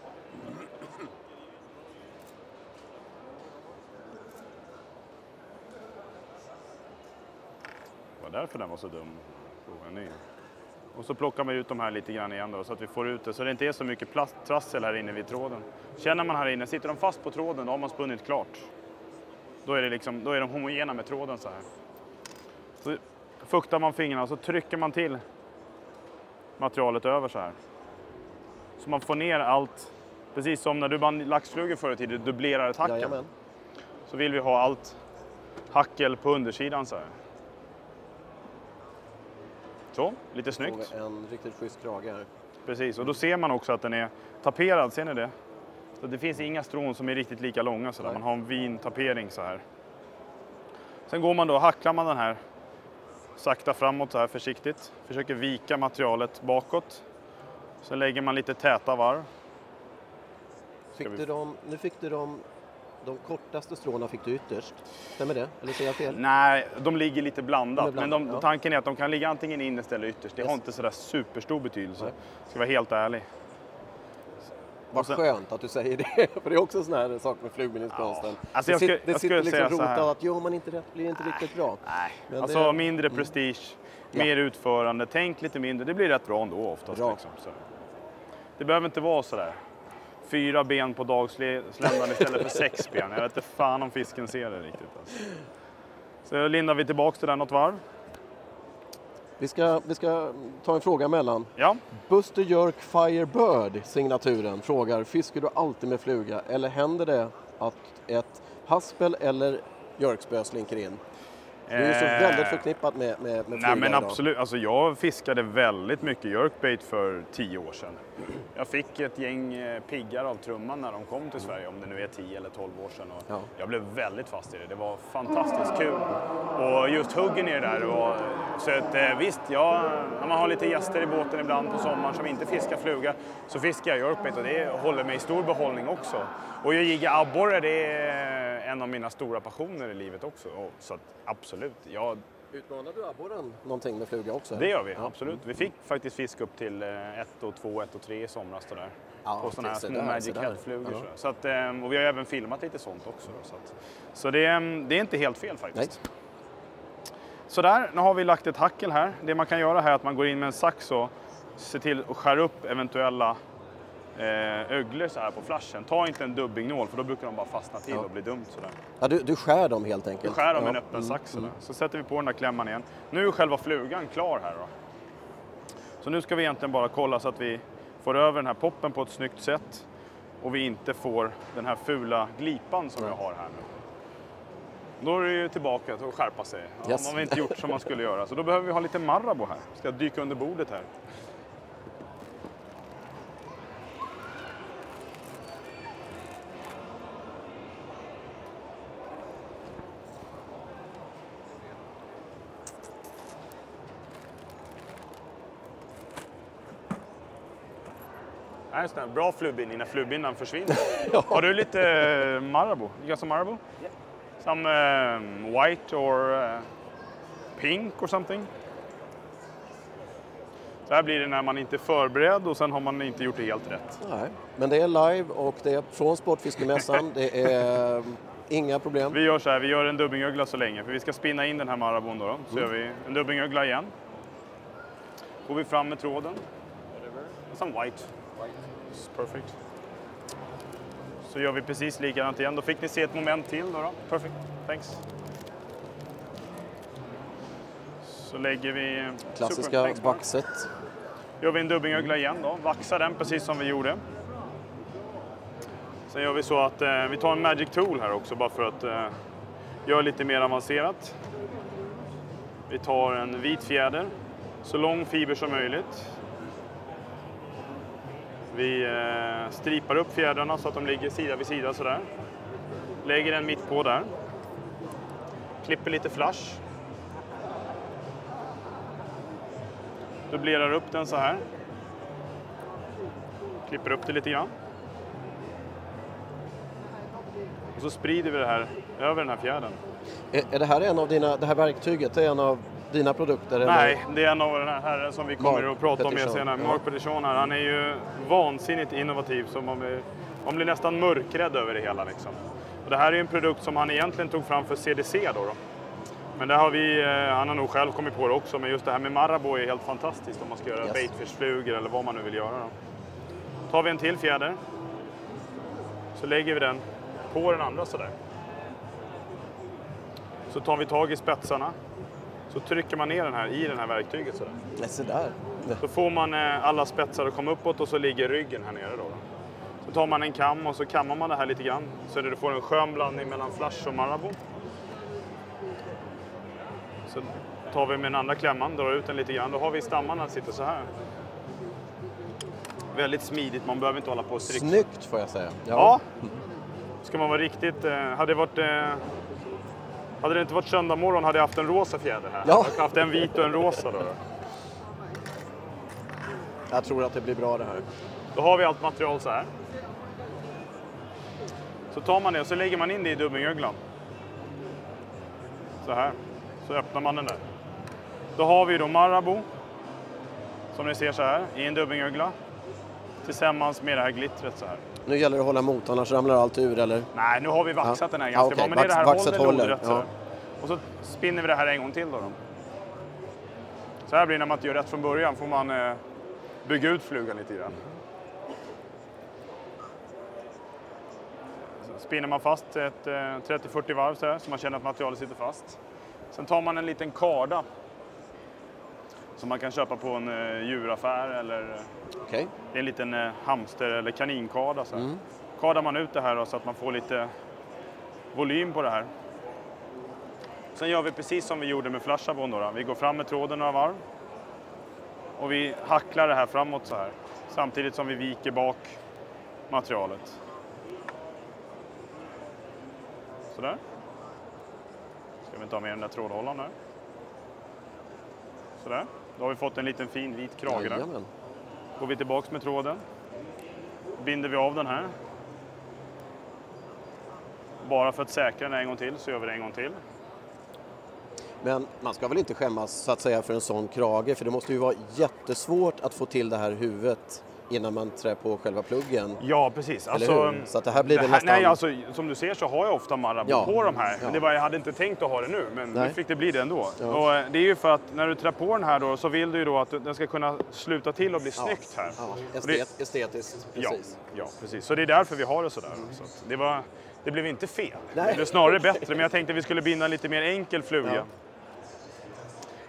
Därför den var så dum. Och så plockar man ut de här lite grann igen då, så att vi får ut det. Så det inte är så mycket trassel här inne vid tråden. Känner man här inne, sitter de fast på tråden, då har man spunnit klart. Då är de homogena med tråden så här. Så fuktar man fingrarna och så trycker man till materialet över så här. Så man får ner allt, precis som när du band laxflugor förr i tiden, dubblerar ett hackel. Jajamän. Så vill vi ha allt hackel på undersidan så här. Så, lite snyggt. Får vi en riktigt schysst krage här. Precis, och då ser man också att den är taperad, ser ni det? Så det finns inga strån som är riktigt lika långa så där. Man har en vintapering så här. Sen går man då, hacklar man den här sakta framåt så här försiktigt. Försöker vika materialet bakåt. Sen lägger man lite täta varv. Nu fick du de kortaste stråna fick du ytterst. Stämmer det? Eller säger jag fel? Nej, de ligger lite blandat. Men tanken är att de kan ligga antingen innerst eller ytterst. Det har inte sådär superstor betydelse. Nej. Ska vara helt ärlig. Vad skönt att du säger det. För det är också en sån här sak med flugminneskonsten. Ja. Alltså det sitter liksom rotat att gör man inte rätt blir det inte riktigt bra. Nej, men alltså mindre prestige, mer utförande. Tänk lite mindre. Det blir rätt bra ändå oftast. Liksom, så. Det behöver inte vara sådär. 4 ben på dagsländan istället för 6 ben. Jag vet inte fan om fisken ser det riktigt. Alltså. Så lindar vi tillbaka till den något varv. Vi ska ta en fråga emellan. Ja. Buster York Firebird, signaturen, frågar: fiskar du alltid med fluga eller händer det att ett haspel eller Yorkspö slinker in? Du är ju så väldigt förknippat med fluga. Nej, men idag. absolut. Alltså, jag fiskade väldigt mycket jerkbait för 10 år sedan. Jag fick ett gäng piggar av trumman när de kom till Sverige, om det nu är 10 eller 12 år sedan. Och jag blev väldigt fast i det. Det var fantastiskt kul. Och just huggen i det där. Så att, visst, när man har lite gäster i båten ibland på sommaren som inte fiskar fluga, så fiskar jag jerkbait och det håller mig i stor behållning också. Och jag jigga abborre, det är en av mina stora passioner i livet också. Så att, absolut. Utmanar du abborren någonting med fluga också? Det gör vi, absolut. Vi fick faktiskt fisk upp till 1 och 2, 1 och 3 i somras där. På sådana här små Magic Head-flugor. Ja. Så att, och vi har även filmat lite sånt också. Så det är inte helt fel faktiskt. Nej. Så där, nu har vi lagt ett hackel här. Det man kan göra här är att man går in med en sax och ser till att skära upp eventuella öglor så här på flashen. Ta inte en dubbingnål, för då brukar de bara fastna till och bli dumt sådär. Ja, du skär dem helt enkelt? Du skär dem med en öppen sax. Så sätter vi på den där klämman igen. Nu är själva flugan klar här då. Så nu ska vi egentligen bara kolla så att vi får över den här poppen på ett snyggt sätt. Och vi inte får den här fula glipan som jag har här nu. Då är det ju tillbaka till att skärpa sig. Man har inte gjort som man skulle göra. Så då behöver vi ha lite marabou här. Ska dyka under bordet här. Nej, bra flugbindning när flugbindaren försvinner. Har du lite marabou? You got some marabou? Yeah. Some white or pink or something? Så här blir det när man inte är förberedd och sen har man inte gjort det helt rätt. Nej, men det är live och det är från Sportfiskemässan. Det är inga problem. Vi gör så här, vi gör en dubbingögla så länge. För vi ska spinna in den här maraboun då. Så gör vi en dubbingögla igen. Går vi fram med tråden. Some white. Perfect. Så gör vi precis likadant igen. Då fick ni se ett moment till då. Perfect. Thanks. Så lägger vi klassiska vaxet. Gör vi en dubbingögla igen då. Vaxar den precis som vi gjorde. Sen gör vi så att vi tar en magic tool här också bara för att göra lite mer avancerat. Vi tar en vit fjäder. Så lång fiber som möjligt. Vi stripar upp fjädrarna så att de ligger sida vid sida sådär. Lägger den mitt på där. Klipper lite flash. Dubblerar upp den så här. Klipper upp det lite grann. Och så sprider vi det här över den här fjädern. Är det här en av dina, det här verktyget, är en av dina produkter? Nej, eller? det är en av den här herren som vi kommer att prata om senare. Marc Petitjean här, han är ju vansinnigt innovativ så man blir nästan mörkrädd över det hela liksom. Och det här är ju en produkt som han egentligen tog fram för CDC då. Men det har han har nog själv kommit på det också, men just det här med marabou är helt fantastiskt om man ska göra baitfish-flugor eller vad man nu vill göra då. Tar vi en till fjäder så lägger vi den på den andra sådär. Så tar vi tag i spetsarna. Så trycker man ner den här i det här verktyget sådär. Så där. Så får man alla spetsar att komma uppåt och så ligger ryggen här nere då. Så tar man en kam och så kammar man det här lite grann. Så du får en skön blandning mellan flash och marabou. Så tar vi med den andra klämman, drar ut den lite grann. Då har vi stammarna att sitta så här. Väldigt smidigt, man behöver inte hålla på och stricka. Snyggt får jag säga. Ja. Ska man vara riktigt... Hade det inte varit söndag morgon hade jag haft en rosa fjäder här. Jag hade haft en vit och en rosa då. Jag tror att det blir bra det här. Då har vi allt material så här. Så tar man det och så lägger man in det i dubbingöglan. Så här. Så öppnar man den där. Då har vi då marabou. Som ni ser så här. I en dubbingögla. Tillsammans med det här glittret så här. Nu gäller det att hålla mot, annars ramlar allt ur eller? Nej, nu har vi vaxat den här ganska bra. Men det är det här håller lodrätt så här. Och så spinner vi det här en gång till då. Så här blir det när man inte gör rätt från början. Får man bygga ut flugan lite grann. Så spinner man fast ett 30-40 varv så här. Så man känner att materialet sitter fast. Sen tar man en liten karda. som man kan köpa på en djuraffär eller en liten hamster eller kaninkada. Så kadar man ut det här då, så att man får lite volym på det här. Sen gör vi precis som vi gjorde med flashabon då. Vi går fram med tråden några varv. Och vi hacklar det här framåt så här. Samtidigt som vi viker bak materialet. Sådär. Ska vi ta med den där trådhållaren där. Sådär. Då har vi fått en liten fin vit krage där. Går vi tillbaks med tråden. Binder vi av den här. Bara för att säkra den en gång till så gör vi det en gång till. Men man ska väl inte skämmas så att säga för en sån krage, för det måste ju vara jättesvårt att få till det här huvudet innan man trär på själva pluggen. Ja, precis. Alltså, så att det här blir väl nästan... Nej, alltså som du ser så har jag ofta marabou på de här. Men jag hade inte tänkt att ha det nu, men nu fick det bli det ändå. Ja. Och det är ju för att när du trär på den här då, så vill du ju då att den ska kunna sluta till och bli snyggt här. Ja. Estetiskt, precis. Ja, precis. Så det är därför vi har det sådär. Så att det blev inte fel. Nej. Det blev snarare bättre, men jag tänkte att vi skulle binda en lite mer enkel fluga. Ja.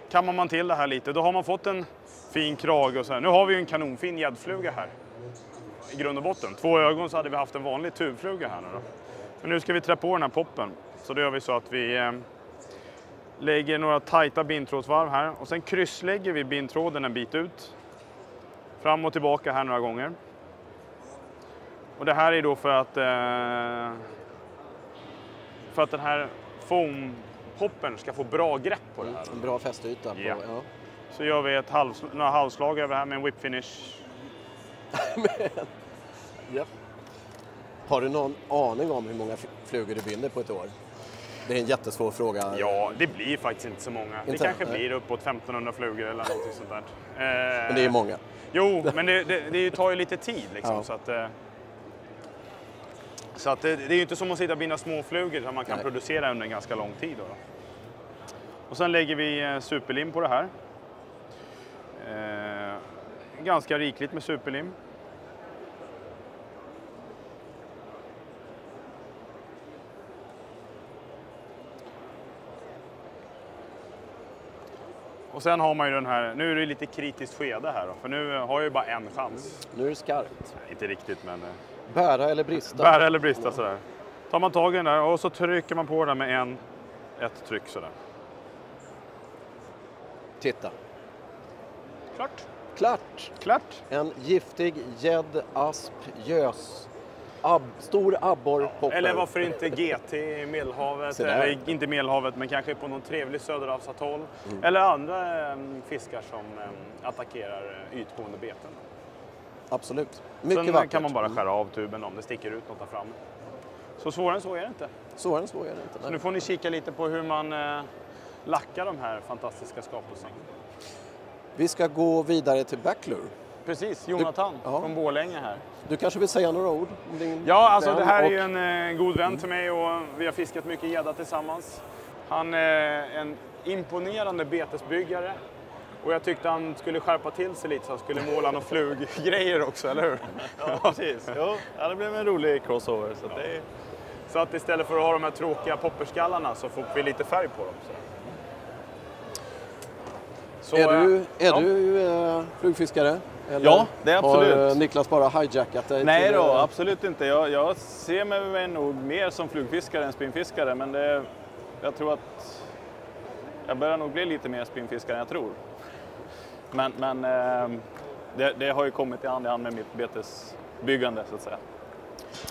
Kammar man till det här lite, då har man fått en fin krage och så här. Nu har vi ju en kanonfin gäddfluga här. I grund och botten. 2 ögon så hade vi haft en vanlig tuvfluga här nu då. Men nu ska vi trä på den här poppen. Så då gör vi så att vi lägger några tajta bindtrådsvarv här. Och sen krysslägger vi bindtråden en bit ut. Fram och tillbaka här några gånger. Och det här är då för att den här foampoppen ska få bra grepp på det här. En bra fästyta. Ja. Så gör vi några halvslag över här med en whip finish. Yep. Har du någon aning om hur många flugor du binder på ett år? Det är en jättesvår fråga. Ja, det blir faktiskt inte så många. Det kanske blir uppåt 1500 flugor eller något sånt där. Men det är många. Jo, men det tar ju lite tid liksom. Ja. Så att det är ju inte som att sitta och binda små flugor som man kan producera under en ganska lång tid. Då. Och sen lägger vi superlim på det här. Ganska rikligt med superlim. Och sen har man ju den här, nu är det lite kritiskt skede här då, för nu har jag ju bara en chans. Nu är det skarpt. Inte riktigt, men... Bära eller brista? Bära eller brista sådär. Tar man tag i den där och så trycker man på den med ett tryck sådär. Titta. Klart. En giftig gädd, asp, gös. Stor abborrpoppel. Eller varför inte GT i Medelhavet, eller inte Medelhavet men kanske på någon trevlig söderhavsatoll. Eller andra fiskar som attackerar ytgående beten. Absolut. Mycket sen vackert. Kan man bara skära av tuben om det sticker ut något där fram. Så svårare än så är det inte. Svårare än så är det inte. Så nu får ni kika lite på hur man lackar de här fantastiska skapelserna. Vi ska gå vidare till backlure. Precis, Jonathan från Borlänge här. Du kanske vill säga några ord om din det här är ju en god vän till mig och vi har fiskat mycket gädda tillsammans. Han är en imponerande betesbyggare och jag tyckte han skulle skärpa till sig lite så han skulle måla några fluggrejer också, eller hur? Ja, precis. Jo, det blev en rolig crossover. Så att istället för att ha de här tråkiga popperskallarna så får vi lite färg på dem. Så. Är du flugfiskare? Eller ja, det är absolut. Har Niklaus bara hijackat dig? Nej då, absolut inte. Jag ser mig nog mer som flugfiskare än spinnfiskare, men jag tror att jag börjar nog bli lite mer spinnfiskare än jag tror. Men det har ju kommit i hand med mitt betesbyggande så att säga.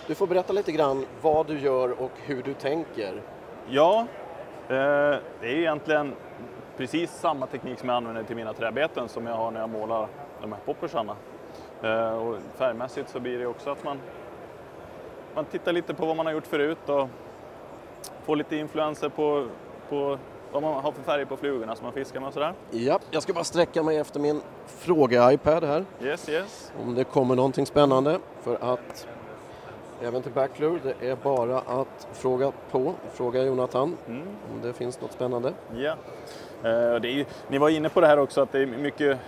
Du får berätta lite grann vad du gör och hur du tänker. Ja, det är egentligen precis samma teknik som jag använder till mina träbeten som jag har när jag målar de här poppersarna. Och färgmässigt så blir det också att man tittar lite på vad man har gjort förut och får lite influenser på vad man har för färg på flugorna som man fiskar med och sådär. Ja, jag ska bara sträcka mig efter min fråga-iPad här. Yes. Om det kommer någonting spännande, för att även till backlure, det är bara att fråga Jonathan om det finns något spännande. Ja, ni var inne på det här också att det är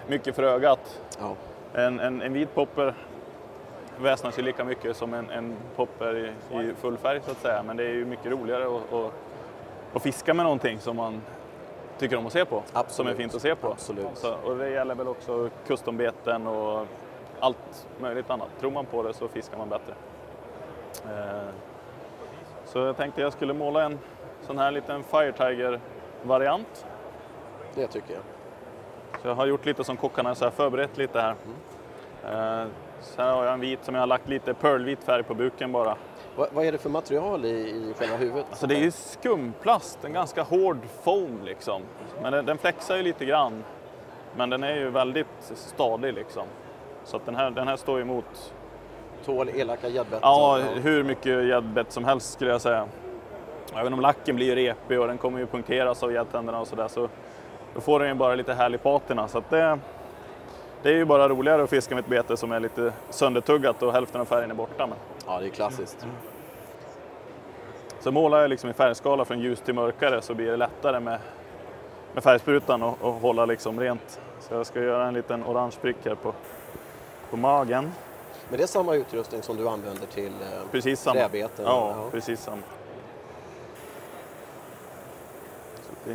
mycket för ögat. Ja. En vit popper väsnas ju lika mycket som en popper i full färg så att säga, men det är ju mycket roligare att fiska med någonting som man tycker om att se på. Absolut. Som är fint att se på. Absolut. Så, och det gäller väl också kustombeten och allt möjligt annat. Tror man på det så fiskar man bättre. Så jag tänkte jag skulle måla en sån här liten Fire Tiger-variant. Det tycker jag. Så jag har gjort lite som kockarna, så jag har förberett lite här. Så här har jag en vit som jag har lagt lite pearlvit färg på buken bara. Vad är det för material i själva huvudet? Alltså det är ju skumplast, en ganska hård foam liksom. Men den flexar ju lite grann. Men den är ju väldigt stadig liksom. Så att den här står emot. Tål elaka gäddbett? Ja, hur mycket gäddbett som helst skulle jag säga. Även om lacken blir repig och den kommer ju punkteras av gäddtänderna och sådär, så då får den ju bara lite härlig patina. Så att det är ju bara roligare att fiska med ett bete som är lite söndertuggat och hälften av färgen är borta. Men. Ja, det är klassiskt. Så målar jag liksom i färgskala från ljus till mörkare, så blir det lättare med färgsprutan och hålla liksom rent. Så jag ska göra en liten orange prick här på magen. Men det är samma utrustning som du använder till precis samma. träbeten? Ja, precis samma. Så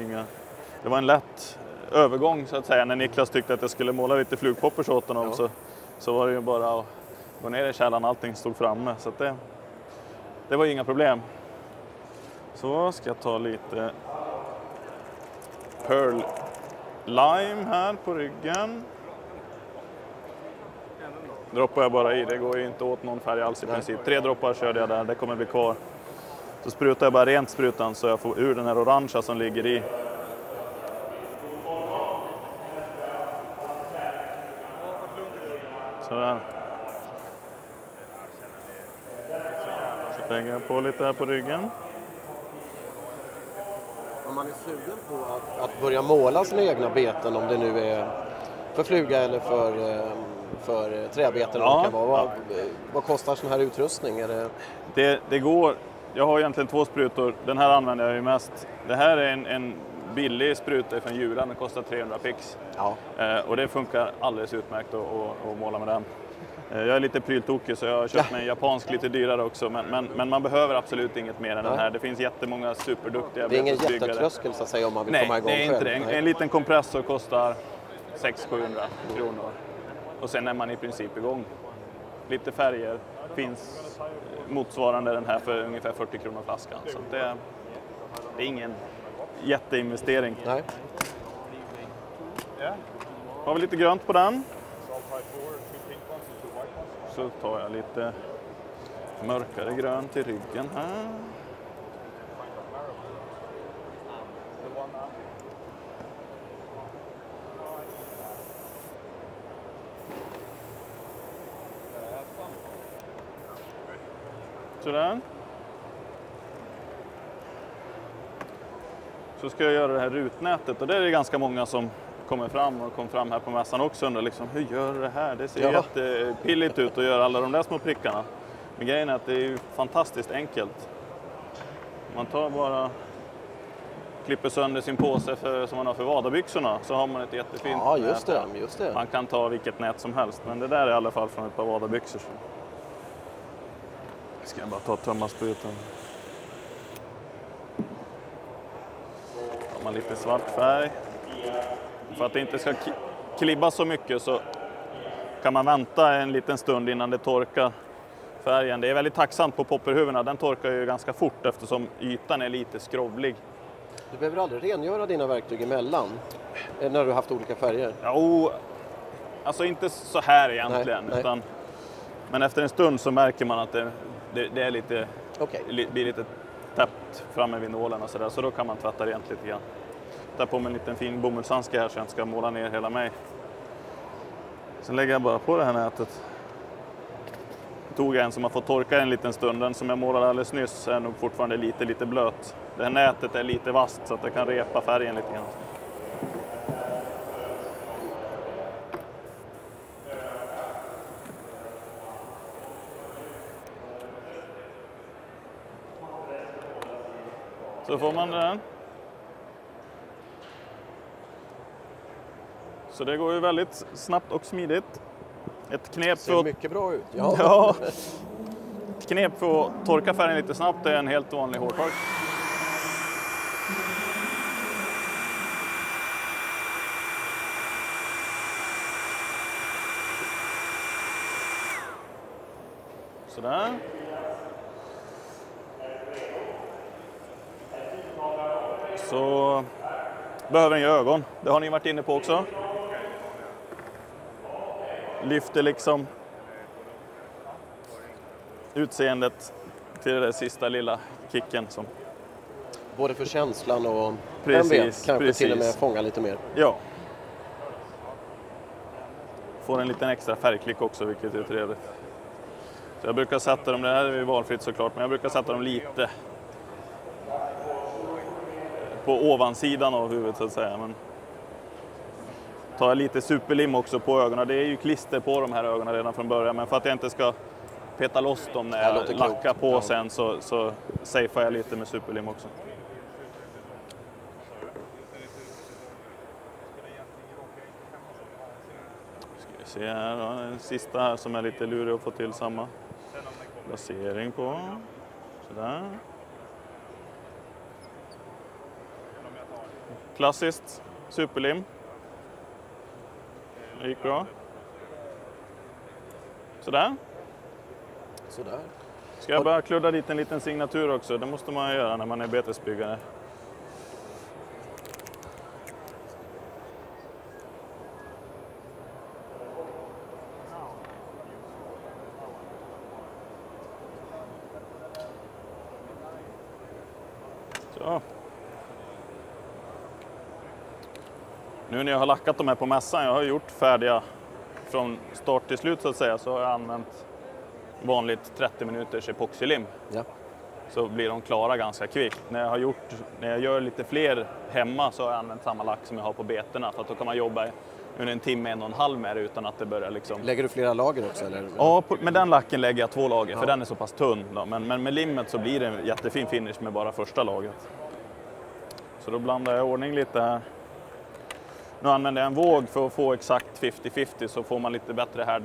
det var en lätt övergång så att säga. När Niklaus tyckte att jag skulle måla lite flugpoppers åt honom, så var det ju bara att gå ner i källan, allting stod framme. Så att det var inga problem. Så ska jag ta lite Pearl Lime här på ryggen. Droppar jag bara i, det går ju inte åt någon färg alls i princip. 3 droppar körde jag där, det kommer bli kvar. Så sprutar jag bara rent sprutan så jag får ur den här orangea som ligger i. Sådär. Så lägger jag på lite här på ryggen. Om man är sugen på att börja måla sina egna beten, om det nu är för fluga eller för träbeten, vad kostar sån här utrustning? Är det går. Jag har egentligen 2 sprutor. Den här använder jag ju mest. Det här är en billig spruta från Djuran. Den kostar 300 pix. Ja. Och det funkar alldeles utmärkt att måla med den. Jag är lite pryltokig, så jag har köpt mig en japansk lite dyrare också. Men man behöver absolut inget mer än den här. Det finns jättemånga superduktiga. Det är ingen jättetröskel så att säga om man vill komma igång själv? Nej, det är inte det. En liten kompressor kostar 600-700 kronor. Och sen är man i princip igång. Lite färger finns motsvarande den här för ungefär 40 kronor flaskan. Så det är ingen jätteinvestering. Nej. Har vi lite grönt på den. Så tar jag lite mörkare grönt i ryggen här. Sådär. Så ska jag göra det här rutnätet, och det är det ganska många som kommer fram och kom fram här på mässan också, undrar liksom, hur gör du det här? Det ser jättepilligt ut att göra alla de där små prickarna. Men grejen är att det är ju fantastiskt enkelt. Man tar bara, klipper sönder sin påse som man har för vadarbyxorna, så har man ett jättefint just det. Man kan ta vilket nät som helst, men det där är i alla fall från ett par vadarbyxor. Ska jag bara ta tömmarsprutan. Tar man lite svart färg. För att det inte ska klibba så mycket så kan man vänta en liten stund innan det torkar färgen. Det är väldigt tacksamt på popperhuvudena. Den torkar ju ganska fort eftersom ytan är lite skrovlig. Du behöver aldrig rengöra dina verktyg emellan när du har haft olika färger? Jo, alltså inte så här egentligen. Nej. Men efter en stund så märker man att det är lite, blir lite täppt framme vid nålen och sådär. Så då kan man tvätta rent lite grann. Där på med en liten fin bomullshandske här så jag inte ska måla ner hela mig. Sen lägger jag bara på det här nätet. Tog jag en som har fått torka en liten stund. Den som jag målade alldeles nyss är nog fortfarande lite blöt. Det här nätet är lite vasst så att det kan repa färgen lite grann. Så får man den. Så det går ju väldigt snabbt och smidigt. Ett knep ser mycket bra ut. Ja. Ett knep för att torka färgen lite snabbt är en helt vanlig hårtork. Sådär. Så behöver den ju ögon. Det har ni varit inne på också. Lyfter liksom utseendet till den sista lilla kicken. Som... Både för känslan och precis, kanske till och med fånga lite mer. Ja. Får en liten extra färgklick också, vilket är trevligt. Så jag brukar sätta dem, det här är ju valfritt såklart, men jag brukar sätta dem lite på ovansidan av huvudet så att säga. Men tar jag lite superlim också på ögonen. Det är ju klister på de här ögonen redan från början, men för att jag inte ska peta loss dem när jag lackar på sen så safear jag lite med superlim också. Se här då, den sista här som är lite lurig att få till samma placering på. Sådär. Klassiskt superlim. Det gick bra. Sådär. Sådär. Ska jag bara kludda dit en liten signatur också? Det måste man göra när man är betesbyggare. Så. Nu när jag har lackat de här på mässan, jag har gjort färdiga från start till slut så att säga, så har jag använt vanligt 30 minuters epoxylim. Ja. Så blir de klara ganska kvickt. När jag gör lite fler hemma så har jag använt samma lack som jag har på beterna, för att då kan man jobba under en timme, 1,5 med det utan att det börjar liksom... Lägger du flera lager också? Eller? Ja, med den lacken lägger jag 2 lager, för den är så pass tunn. Då. Men med limmet så blir det en jättefin finish med bara första lagret. Så då blandar jag i ordning lite här. Nu använder jag en våg för att få exakt 50-50, så får man lite bättre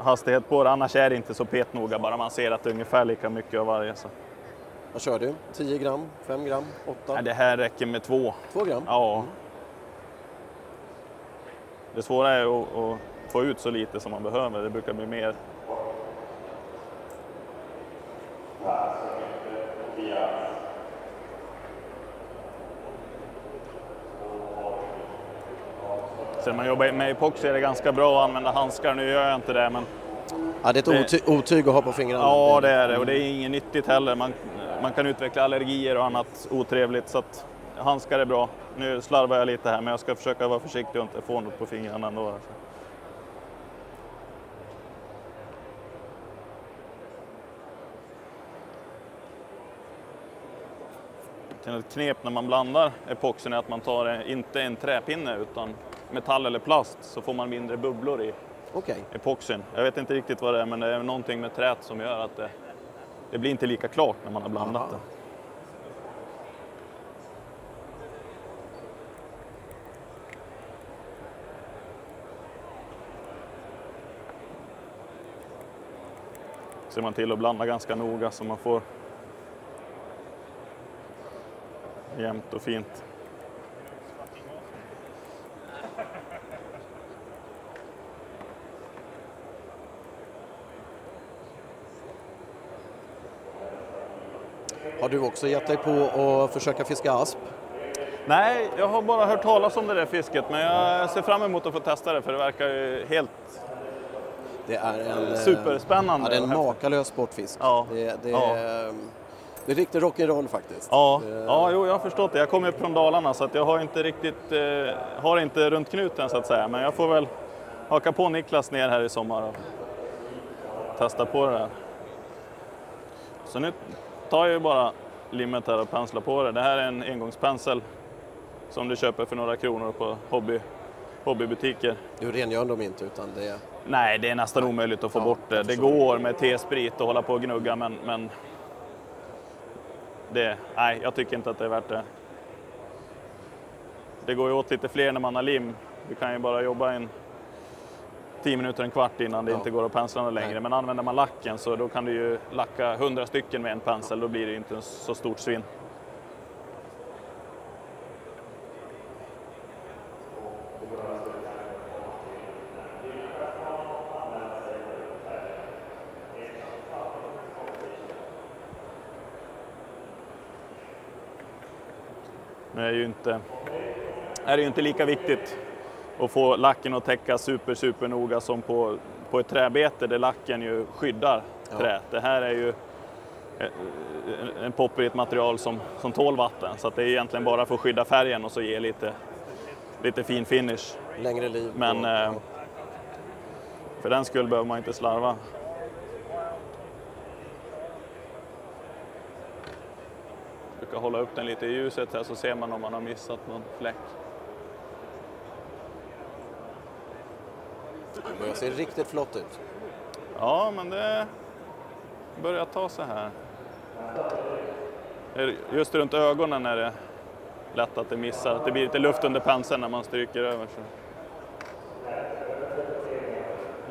hastighet på det. Annars är det inte så petnoga, bara man ser att det är ungefär lika mycket av varje. Så. Vad kör du? 10 gram, 5 gram, 8? Nej, det här räcker med 2. 2 gram? Ja. Det svåra är att få ut så lite som man behöver. Det brukar bli mer. Sen man jobbar med epoxy är det ganska bra att använda handskar. Nu gör jag inte det, men... Ja, det är ett otyg att ha på fingrarna. Ja, det är det. Och det är inget nyttigt heller. Man kan utveckla allergier och annat otrevligt, så att handskar är bra. Nu slarvar jag lite här, men jag ska försöka vara försiktig och inte få något på fingrarna ändå. Ett knep när man blandar epoxyn är att man tar inte en träpinne utan metall eller plast, så får man mindre bubblor i epoxyn. Jag vet inte riktigt vad det är, men det är någonting med trät som gör att det blir inte lika klart när man har blandat det. Ser man till att blanda ganska noga så man får jämnt och fint. Har du också gett dig på att försöka fiska asp? Nej, jag har bara hört talas om det där fisket, men jag ser fram emot att få testa det, för det verkar ju helt superspännande. Ja, det är en makalös sportfisk. Ja. Det är riktigt rock'n'roll faktiskt. Ja, jo, jag har förstått det. Jag kommer upp från Dalarna, så att jag har inte riktigt har inte runt knuten så att säga, men jag får väl haka på Niklaus ner här i sommar och testa på det här. Så nu tar jag ju bara limmet här och penslar på det. Det här är en engångspensel som du köper för några kronor på hobbybutiker. Du rengör dem inte, utan det... Nej, det är nästan omöjligt att få bort det. Det går med T-sprit och hålla på och gnugga, men nej, jag tycker inte att det är värt det. Det går ju åt lite fler när man har lim. Du kan ju bara jobba 10 minuter, en kvart innan det inte går att pensla längre. Men använder man lacken så då kan du ju lacka 100 stycken med en pensel. Då blir det inte så stort svinn. Nu är det ju inte lika viktigt att få lacken att täcka super noga som på ett träbete där lacken ju skyddar träet. Det här är ju en popper i ett material som tål vatten, så att det är egentligen bara för att skydda färgen och så ge lite fin finish. Längre liv. Men för den skull behöver man inte slarva. Jag brukar hålla upp den lite i ljuset här så ser man om man har missat någon fläck. Det ser riktigt flott ut. Ja, men det börjar ta sig här. Just runt ögonen är det lätt att det missar. Att det blir lite luft under penseln när man stryker över. Så.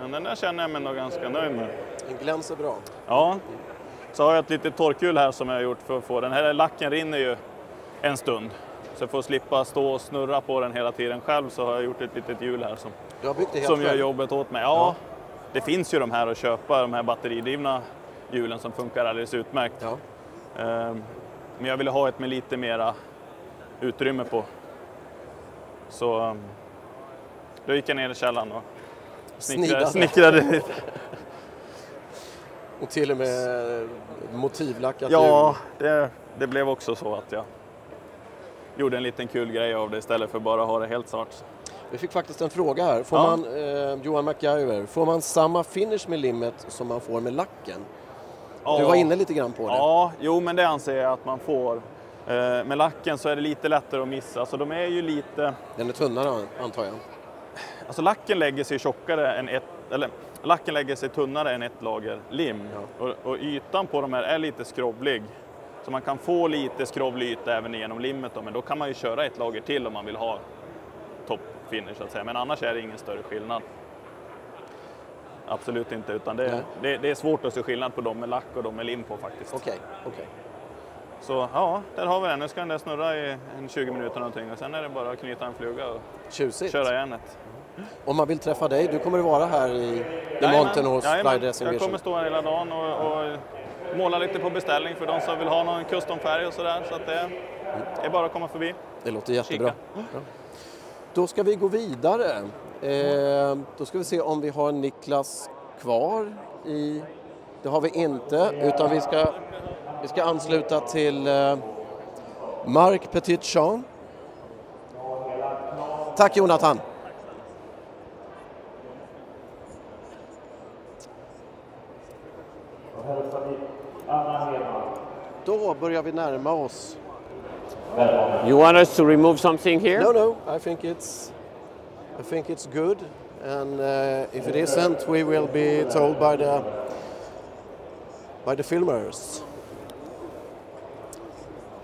Men den där känner jag mig nog ganska nöjd med. Den glänser bra. Ja. Så har jag ett litet torkhjul här som jag har gjort för att få den här lacken rinner ju en stund. Så för att slippa stå och snurra på den hela tiden själv så har jag gjort ett litet hjul här som gör jobbet åt mig. Ja, det finns ju de här att köpa, de här batteridrivna hjulen som funkar alldeles utmärkt. Ja. Men jag ville ha ett med lite mera utrymme på. Så då gick jag ner i källaren och snickrade lite. Och till och med motivlackat. Ja, det blev också så att jag gjorde en liten kul grej av det istället för bara ha det helt svart. Vi fick faktiskt en fråga här. Får man, Johan McGyver, får man samma finish med limmet som man får med lacken? Ja. Du var inne lite grann på det. Ja, jo men det anser jag att man får. Med lacken så är det lite lättare att missa. Så de är ju lite... Den är tunnare antar jag. Alltså lacken lägger sig tjockare än lacken lägger sig tunnare än ett lager lim. Ja. Och ytan på de här är lite skrovlig. Så man kan få lite skrovlig yta även genom limmet då, men då kan man ju köra ett lager till om man vill ha toppfinish så att säga. Men annars är det ingen större skillnad. Absolut inte, utan det är svårt att se skillnad på dem med lack och dem med lim på faktiskt. Okej. Så ja, där har vi den. Nu ska den där snurra i 20 minuter någonting och sen är det bara att knyta en fluga och köra järnet. Om man vill träffa dig, du kommer att vara här i monten hos Flydressing. Jag kommer stå här hela dagen och måla lite på beställning för de som vill ha någon customfärg och sådär. Så att det är bara att komma förbi. Det låter jättebra. Då ska vi gå vidare. Då ska vi se om vi har Niklaus kvar. Det har vi inte, utan vi ska ansluta till Marc Petitjean. Tack Jonathan. Då börjar vi närma oss. You want us to remove something here? No. I think it's good, and if it isn't, we will be told by the filmers.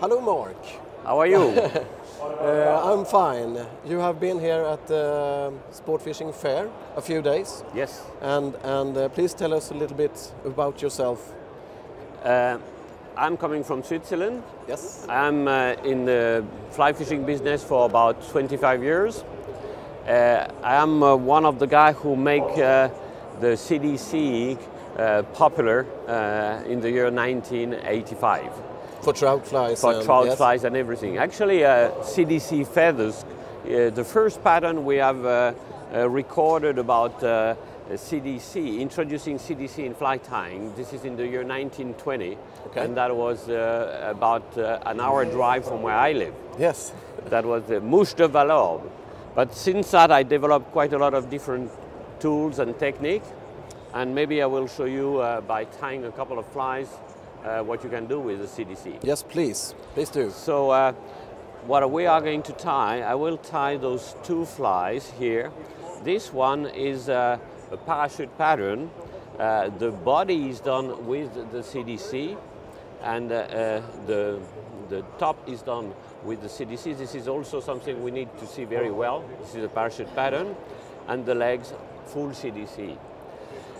Hello, Marc. How are you? I'm fine. You have been here at the Sport Fishing Fair a few days. Yes. And please tell us a little bit about yourself. I'm coming from Switzerland. Yes. I'm in the fly fishing business for about 25 years. I am one of the guys who make the CDC popular in the year 1985. For trout flies. Flies and everything. Actually, CDC feathers, the first pattern we have recorded about CDC, introducing CDC in fly tying. This is in the year 1920, and that was about an hour drive from where I live. Yes. That was the Mouche de Valor. But since that, I developed quite a lot of different tools and technique, and maybe I will show you by tying a couple of flies what you can do with the CDC. Yes, please. Please do. So what we are going to tie, I will tie those two flies here. This one is a parachute pattern. The body is done with the CDC, and the top is done with the CDC. This is also something we need to see very well. This is a parachute pattern, and the legs full CDC.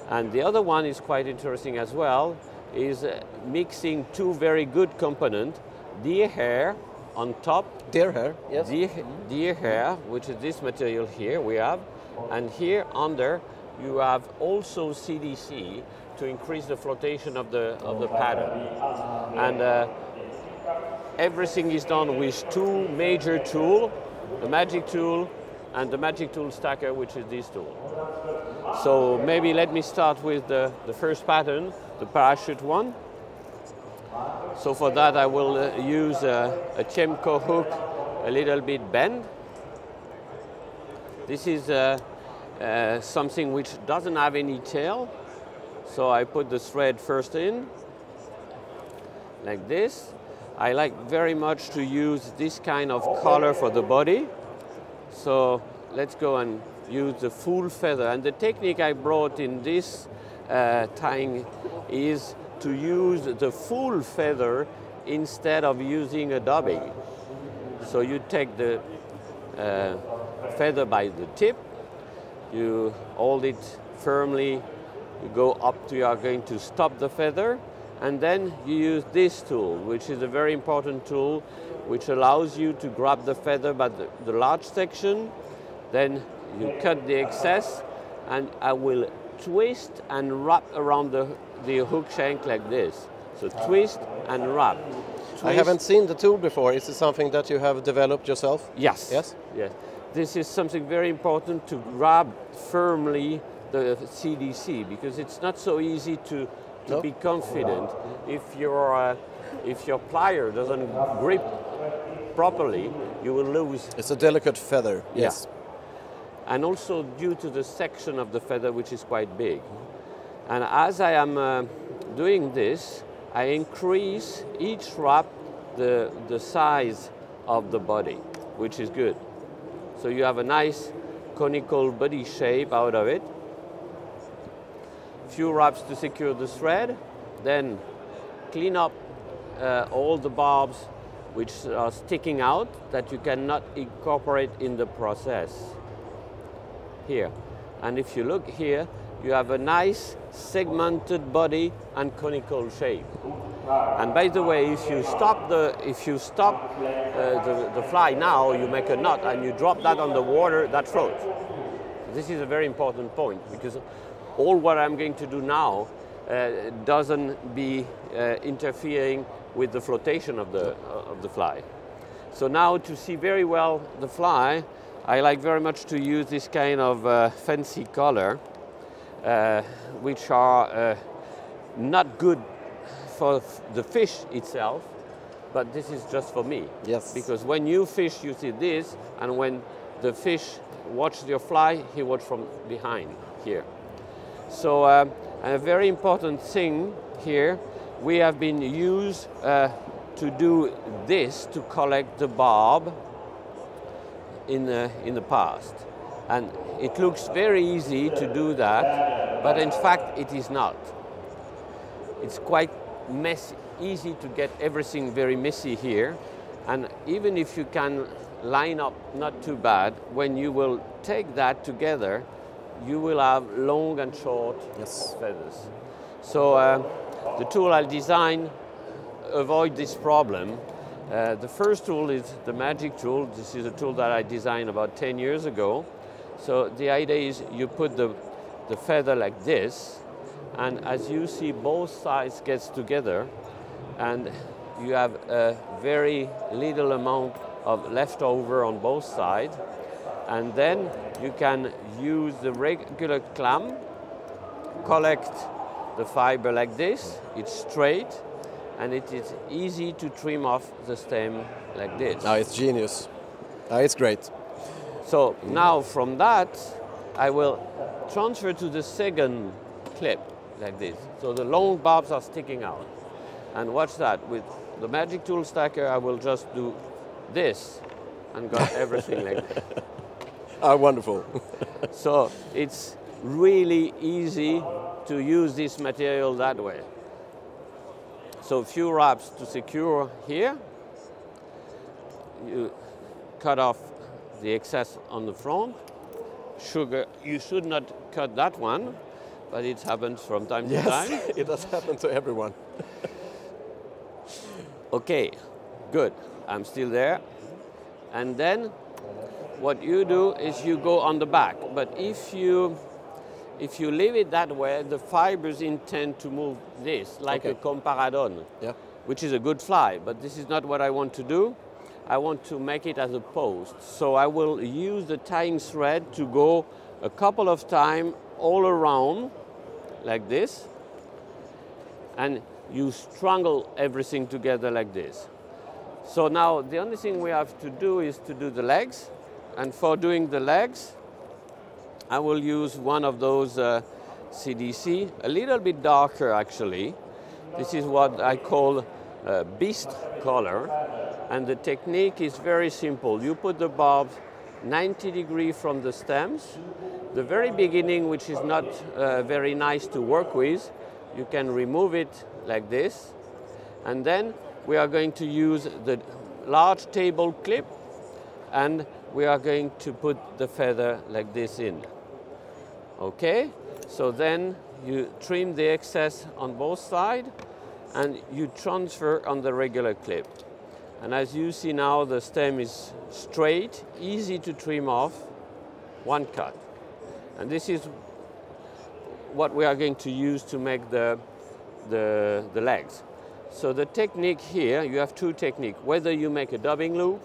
And the other one is quite interesting as well, is mixing two very good components, deer hair on top. Deer hair, yes. Deer hair, which is this material here we have, and here under you have also CDC to increase the flotation of the pattern. And everything is done with two major tools, the magic tool and the magic tool stacker, which is this tool. So maybe let me start with the first pattern, the parachute one. So for that I will use a Fisheco hook a little bit bent. This is something which doesn't have any tail. So I put the thread first in, like this. I like very much to use this kind of color for the body. So let's go and use the full feather. And the technique I brought in this tying is to use the full feather instead of using a dubbing. So you take the feather by the tip, you hold it firmly, you go up to, you are going to stop the feather, and then you use this tool, which is a very important tool, which allows you to grab the feather by the large section, then you cut the excess, and I will twist and wrap around the hook shank like this. So twist and wrap. Twist. I haven't seen the tool before. Is it something that you have developed yourself? Yes. Yes? Yes. This is something very important to grab firmly the CDC, because it's not so easy to be confident. If your plier doesn't grip properly, you will lose. It's a delicate feather. Yes. Yeah. And also due to the section of the feather, which is quite big. And as I am doing this, I increase each wrap the size of the body, which is good. So you have a nice conical body shape out of it. Few wraps to secure the thread, then clean up all the barbs which are sticking out that you cannot incorporate in the process. Here. And if you look here, you have a nice segmented body and conical shape. And by the way, if you stop the fly now, you make a knot and you drop that on the water, that floats. This is a very important point, because all what I'm going to do now doesn't be interfering with the flotation of the fly. So now to see very well the fly, I like very much to use this kind of fancy color, which are not good for the fish itself, but this is just for me. Yes. Because when you fish, you see this, and when the fish watches your fly, he watches from behind here. So a very important thing here, we have been used to do this to collect the barb in the past. And it looks very easy to do that, but in fact it is not. It's quite messy, easy to get everything very messy here. And even if you can line up not too bad, when you will take that together, you will have long and short feathers. So the tool I'll design avoid this problem. The first tool is the magic tool. This is a tool that I designed about 10 years ago. So the idea is you put the feather like this, and as you see, both sides gets together, and you have a very little amount of leftover on both sides. And then you can use the regular clamp, collect the fiber like this. It's straight, and it is easy to trim off the stem like this. No, it's genius. It's great. So now from that, I will transfer to the second clip like this. So the long barbs are sticking out. And watch that, with the magic tool stacker, I will just do this and got everything like that. Oh, wonderful. So it's really easy to use this material that way. So a few wraps to secure here. You cut off the excess on the front. Sugar, you should not cut that one, but it happens from time to time. It does happen to everyone. Okay, good. I'm still there. And then what you do is you go on the back. But if you leave it that way, the fibers intend to move this, like a comparadon. Yeah. which is a good fly, but this is not what I want to do. I want to make it as a post. So I will use the tying thread to go a couple of times all around, like this, and you strangle everything together like this. So now the only thing we have to do is to do the legs, and for doing the legs, I will use one of those CDC, a little bit darker actually. This is what I call beast color, and the technique is very simple. You put the barb 90 degrees from the stems. The very beginning, which is not very nice to work with, you can remove it like this, and then we are going to use the large table clip, and we are going to put the feather like this in. Okay, so then you trim the excess on both sides, and you transfer on the regular clip. And as you see now, the stem is straight, easy to trim off, one cut. And this is what we are going to use to make the legs. So the technique here, you have two techniques, whether you make a dubbing loop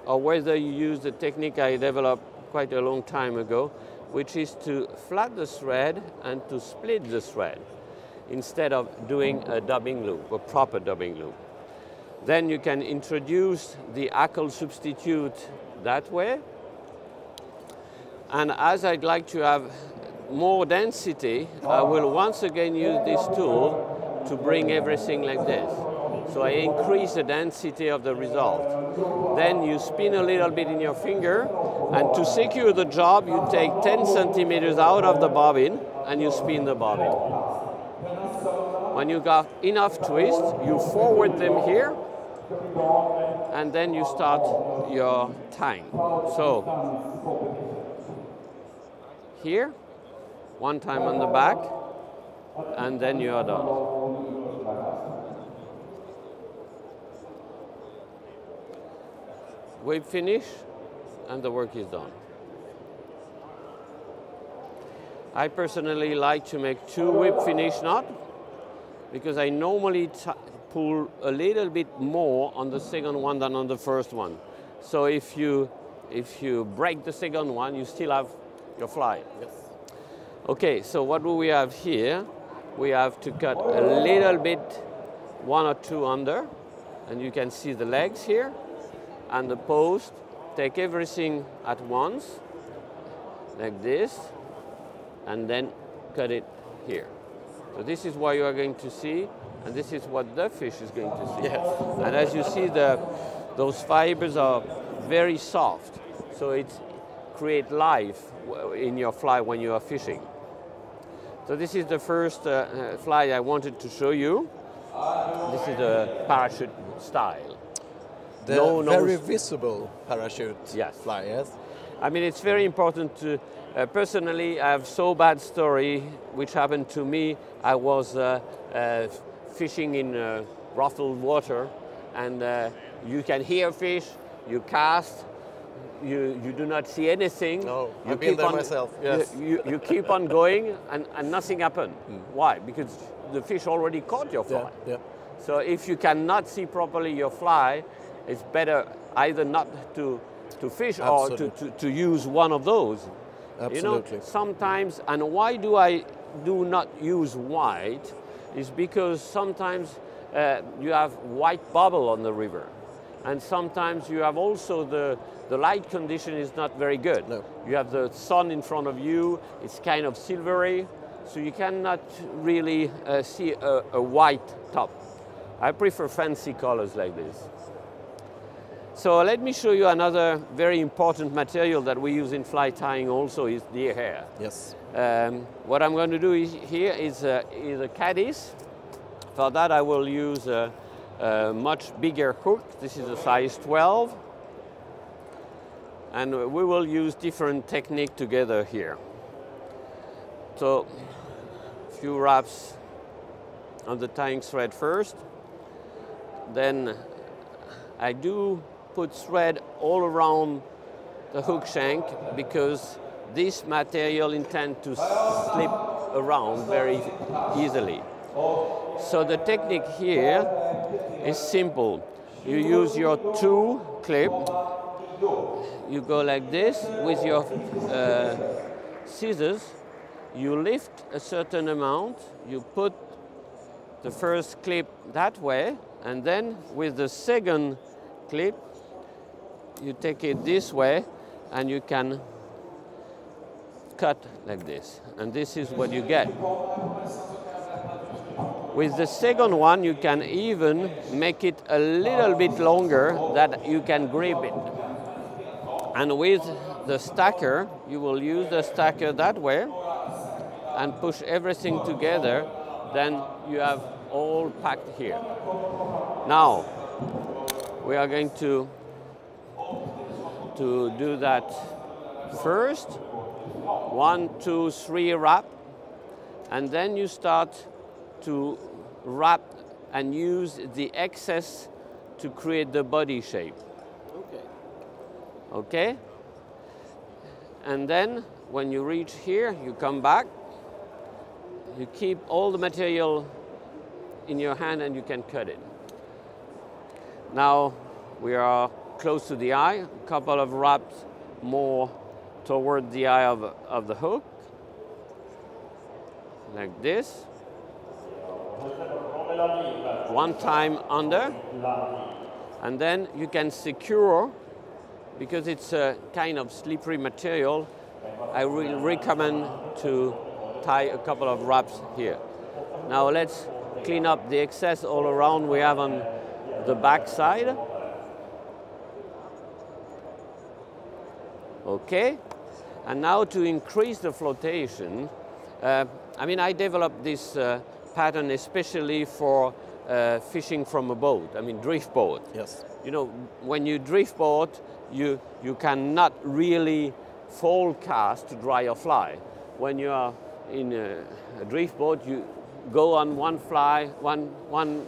or whether you use the technique I developed quite a long time ago, which is to flat the thread and to split the thread instead of doing a dubbing loop, a proper dubbing loop. Then you can introduce the hackle substitute that way. And as I'd like to have more density, I will once again use this tool to bring everything like this. So I increase the density of the result. Then you spin a little bit in your finger, and to secure the job, you take 10 centimeters out of the bobbin and you spin the bobbin. When you got enough twist, you forward them here, and then you start your tying. So here, one time on the back, and then you are done. Whip finish, and the work is done. I personally like to make 2 whip finish knots, because I normally pull a little bit more on the second one than on the first one. So if you break the second one, you still have your fly. Yes. Okay, so what do we have here? We have to cut a little bit, 1 or 2 under, and you can see the legs here, and the post. Take everything at once, like this, and then cut it here. So this is what you are going to see, and this is what the fish is going to see. Yes. And as you see, those fibers are very soft, so it creates life in your fly when you are fishing. So this is the first fly I wanted to show you. This is a parachute style. The very visible parachute fly, yes? I mean, it's very important to, personally, I have so bad story which happened to me. I was fishing in ruffled water, and you can hear fish, you cast, you do not see anything. No, I've been there myself, yes. You keep on going, and nothing happened. Why? Because the fish already caught your fly. Yeah. So if you cannot see properly your fly, it's better either not to fish or to use one of those. Absolutely. You know, sometimes, and why do I do not use white, is because sometimes you have white bubble on the river, and sometimes you have also the light condition is not very good. No. You have the sun in front of you, it's kind of silvery, so you cannot really see a white top. I prefer fancy colors like this. So let me show you another very important material that we use in fly tying also is deer hair. Yes. What I'm going to do here is a caddis. For that I will use a much bigger hook. This is a size 12. And we will use different technique together here. So a few wraps on the tying thread first. Then I do put thread all around the hook shank because this material intends to slip around very easily. So the technique here is simple. You use your two clip. You go like this with your scissors. You lift a certain amount. You put the first clip that way, and then with the second clip, you take it this way, and you can cut like this. And this is what you get. With the second one, you can even make it a little bit longer that you can grip it. And with the stacker, you will use the stacker that way and push everything together. Then you have all packed here. Now, we are going to do that first. 1, 2, 3 wrap. And then you start to wrap and use the excess to create the body shape. Okay. Okay? And then when you reach here, you come back. You keep all the material in your hand and you can cut it. Now we are close to the eye, a couple of wraps more toward the eye of the hook, like this. One time under, and then you can secure, because it's a kind of slippery material, I will recommend to tie a couple of wraps here. Now let's clean up the excess all around we have on the back side. Okay, and now to increase the flotation, I developed this pattern especially for fishing from a boat, drift boat. Yes. You know, when you drift boat, you cannot really fall cast to dry your fly. When you are in a drift boat, you go on one fly, one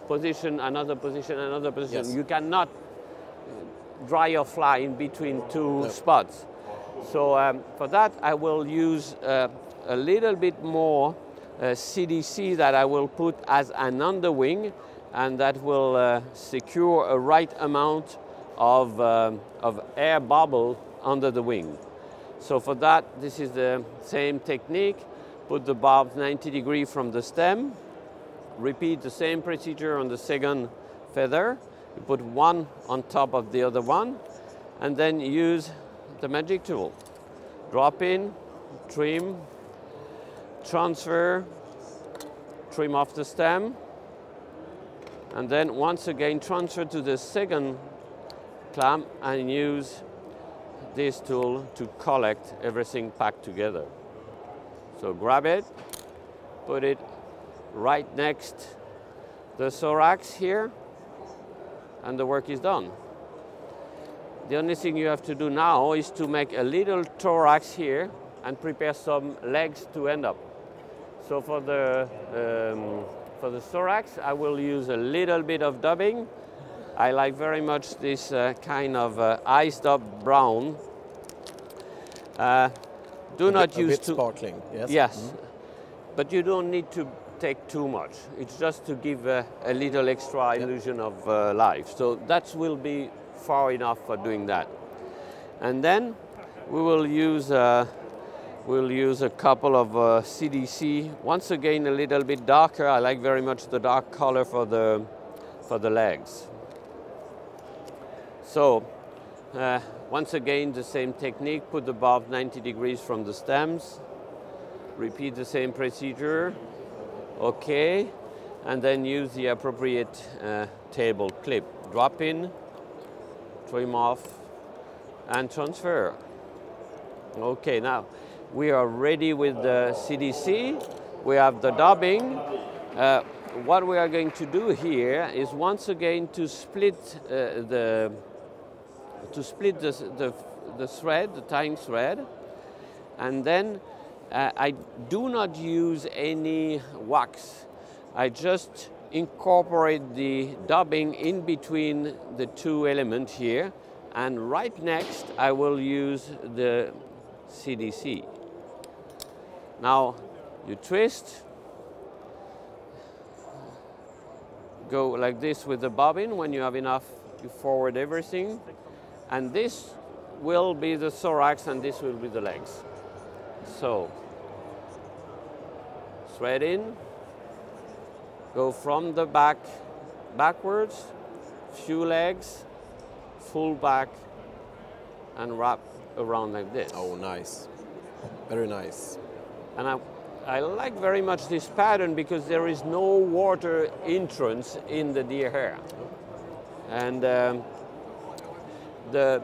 position, another position, another position. Yes. You cannot dry your fly in between two spots. So for that, I will use a little bit more CDC that I will put as an underwing, and that will secure a right amount of air bubble under the wing. So for that, this is the same technique. Put the barbs 90 degrees from the stem. Repeat the same procedure on the second feather. You put one on top of the other one, and then use the magic tool. Drop in, trim, transfer, trim off the stem, and then once again transfer to the second clamp and use this tool to collect everything packed together. So grab it, put it right next the thorax here, and the work is done. The only thing you have to do now is to make a little thorax here and prepare some legs to end up. So for the thorax, I will use a little bit of dubbing. I like very much this kind of iced up brown. Do not use too sparkling. Yes. Yes, Mm-hmm. But you don't need to take too much. It's just to give a little extra illusion of life. So that will be far enough for doing that. And then we will use a couple of CDC. Once again, a little bit darker. I like very much the dark color for the legs. So once again, the same technique. Put the barb 90 degrees from the stems. Repeat the same procedure. Okay, and then use the appropriate table clip. Drop in, trim off, and transfer. Okay, now we are ready with the CDC. We have the dubbing. What we are going to do here is once again to split the thread, the tying thread, and then I do not use any wax. I just incorporate the dubbing in between the two elements here, and right next I will use the CDC. Now you twist, go like this with the bobbin. When you have enough, you forward everything. And this will be the thorax and this will be the legs. So, thread in, go from the back backwards, few legs, full back, and wrap around like this. Oh, nice. Very nice. And I like very much this pattern because there is no water entrance in the deer hair. And the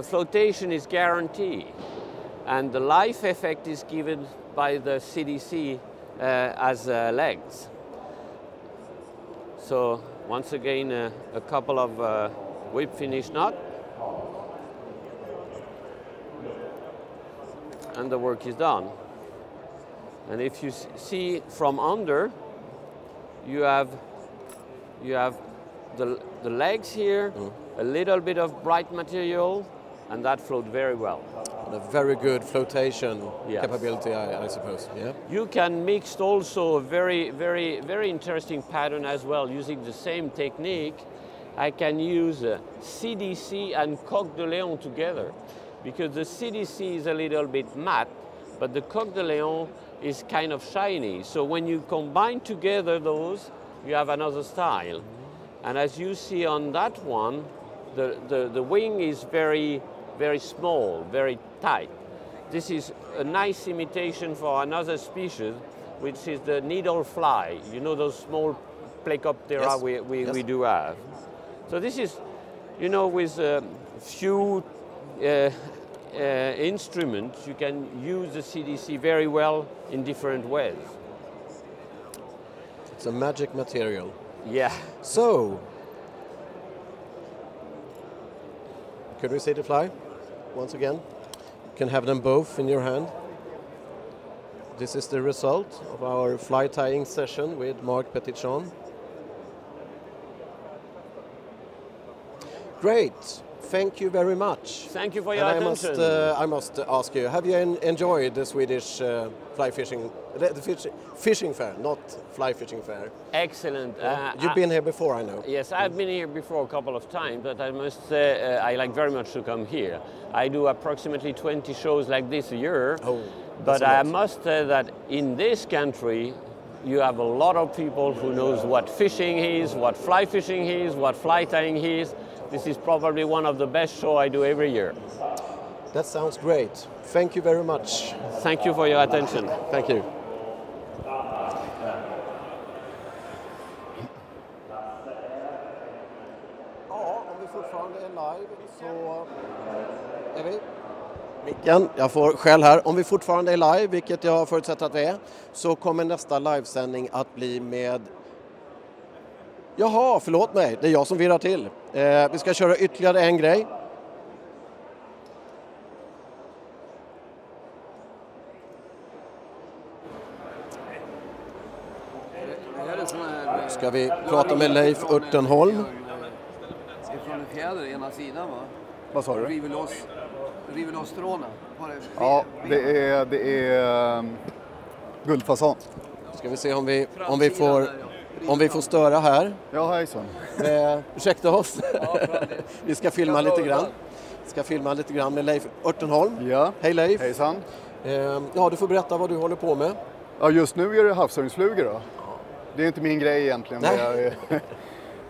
flotation is guaranteed. And the life effect is given by the CDC as legs. So once again, a couple of whip finish knot. And the work is done. And if you see from under, you have the legs here, a little bit of bright material, and that float very well. And a very good flotation capability, I suppose. Yeah. You can mix also a very interesting pattern as well using the same technique. I can use CDC and Coq de Léon together because the CDC is a little bit matte, but the Coq de Léon is kind of shiny. So when you combine together those, you have another style. And as you see on that one, the wing is very small, very tight. This is a nice imitation for another species, which is the needle fly. You know those small Plecoptera we do have. So this is, you know, with a few instruments, you can use the CDC very well in different ways. It's a magic material. Yeah. So, could we see the fly once again? You can have them both in your hand. This is the result of our fly tying session with Marc Petitjean. Great. Thank you very much. Thank you for your attention. I must ask you, have you enjoyed the Swedish fly fishing, the fishing fair, not fly fishing fair? Excellent. You've been here before, I know. Yes, I've been here before a couple of times, but I must say I like very much to come here. I do approximately 20 shows like this a year, but I must say that in this country, you have a lot of people who knows what fishing is, what fly fishing is, what fly tying is. This is probably one of the best shows I do every year. That sounds great. Thank you very much. Thank you for your attention. Thank you. Ja, om vi fortfarande är live så är vi. Micken, jag får skäll här. Om vi fortfarande är live, vilket jag förutsätter att vi är, så kommer nästa livesändning att bli med... Jaha, förlåt mig. Det är jag som virrar till. Vi ska köra ytterligare en grej. Ska vi prata med Leif Urtenholm. Från en fjäder ena sidan, va? Vad sa du? River loss stråna. Ja, det är guldfasan. Ska vi se om vi får störa här. Ja, hejsan. Ursäkta oss. Vi ska filma lite grann. Med Leif Urtenholm. Ja. Hej Leif. Hejsan. Ja, du får berätta vad du håller på med. Ja, just nu är det havsöringsflugor då. Det är inte min grej egentligen.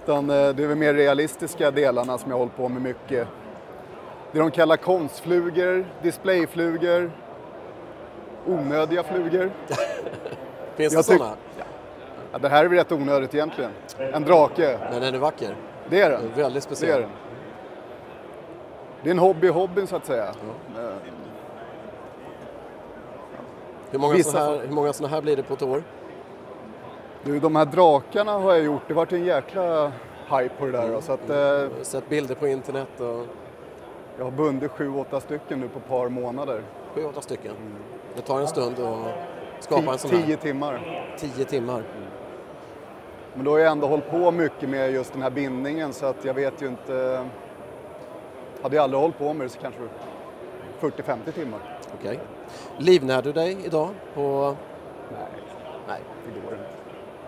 Utan det är väl mer realistiska delarna som jag håller på med mycket. Det de kallar konstflugor, displayflugor, onödiga flugor. Finns det sådana? Ja, det här är väl rätt onödigt egentligen. En drake. Men den är vacker. Det är den. Det är väldigt speciell. Det är en hobbyn så att säga. Ja. Hur många sådana här blir det på ett år? Du, de här drakarna har jag gjort. Det har varit en jäkla hype på det där. Så att, jag har sett bilder på internet. Och... Jag har bundit 7-8 stycken nu på ett par månader. 7-8 stycken? Det tar en stund att skapa en sån här. 10 timmar. 10 timmar. Men då har jag ändå hållit på mycket med just den här bindningen så att jag vet ju inte... Hade jag aldrig hållit på med det så kanske 40-50 timmar. Okej. Livnär du dig idag på... Nej, det går inte.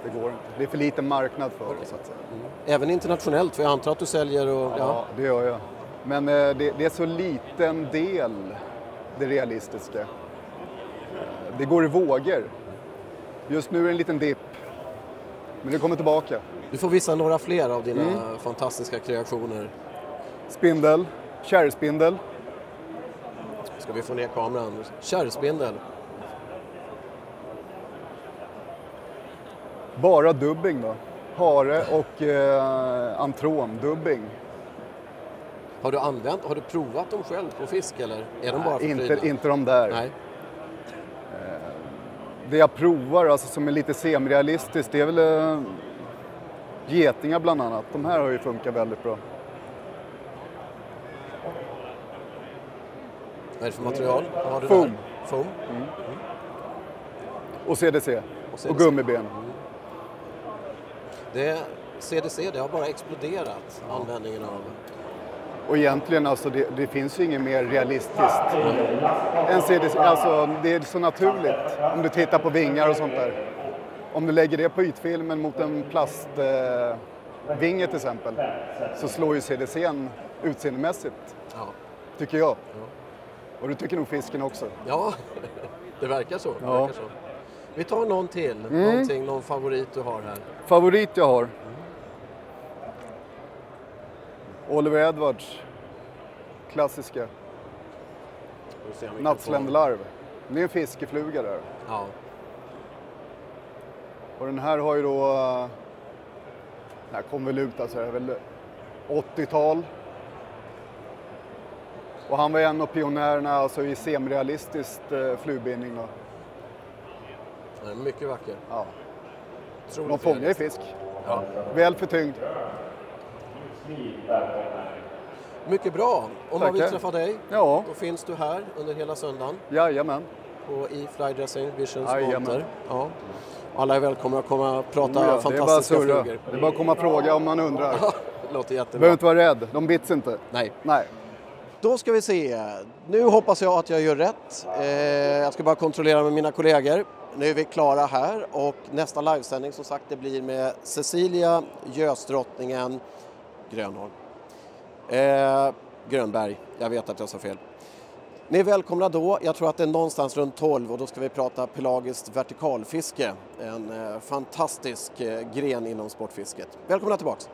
Det går inte. Det är för liten marknad för det, så att säga. Även internationellt, för jag antar att du säljer och... Ja, det gör jag. Men det är så liten del, det realistiska. Det går i vågor. Just nu är det en liten dipp. Men det kommer tillbaka. Du får visa några fler av dina fantastiska kreationer. Spindel, kärrspindel. Ska vi få ner kameran? Kärrspindel. Bara dubbing då. Hare och antron-dubbing. Har du provat dem själv på fisk eller är de bara för inte de där. Nej. Det jag provar alltså, som är lite semirealistiskt, det är väl getingar bland annat. De här har ju funkat väldigt bra. Vad är det för material? Har du Foam. Foam. Och CDC. Och gummiben. CDC, det har bara exploderat, användningen av. Och egentligen alltså det finns ju inget mer realistiskt än CDC. Alltså det är så naturligt om du tittar på vingar och sånt där. Om du lägger det på ytfilmen mot en plastvinge till exempel, så slår ju CDC:n utseendemässigt, tycker jag. Och du tycker nog fisken också. Ja, det verkar så. Det Ja. verkar så. Vi tar någon till. Någon favorit du har här. Favorit jag har. Oliver Edwards. Klassiska. Nattsländelarv. Det är en fiskefluga där. Ja. Och den här har ju då... Den här kom väl ut alltså, det är väl 80-tal. Och han var en av pionjärerna alltså, i semirealistisk flugbindning då. Den är mycket vacker. Ja. De fångar ju fisk. Ja. Väl förtyngd. Mycket bra. Om man vill Tackar. träffa dig, Ja. då finns du här under hela söndagen. Jajamän. I Flydressing Visions Jajamän. monter. Ja. Alla är välkomna att komma och prata Det är bara fantastiska surra. flugor. Det är bara att komma och fråga om man undrar. Det låter Du jättebra. behöver inte vara rädd. De bits inte. Nej. Nej. Då ska vi se. Nu hoppas jag att jag gör rätt. Jag ska bara kontrollera med mina kollegor. Nu är vi klara här och nästa livesändning som sagt det blir med Cecilia Gösdrottningen Grönholm. Grönberg, jag vet att jag sa fel. Ni är välkomna då, jag tror att det är någonstans runt 12 och då ska vi prata pelagiskt vertikalfiske. En fantastisk gren inom sportfisket. Välkomna tillbaks!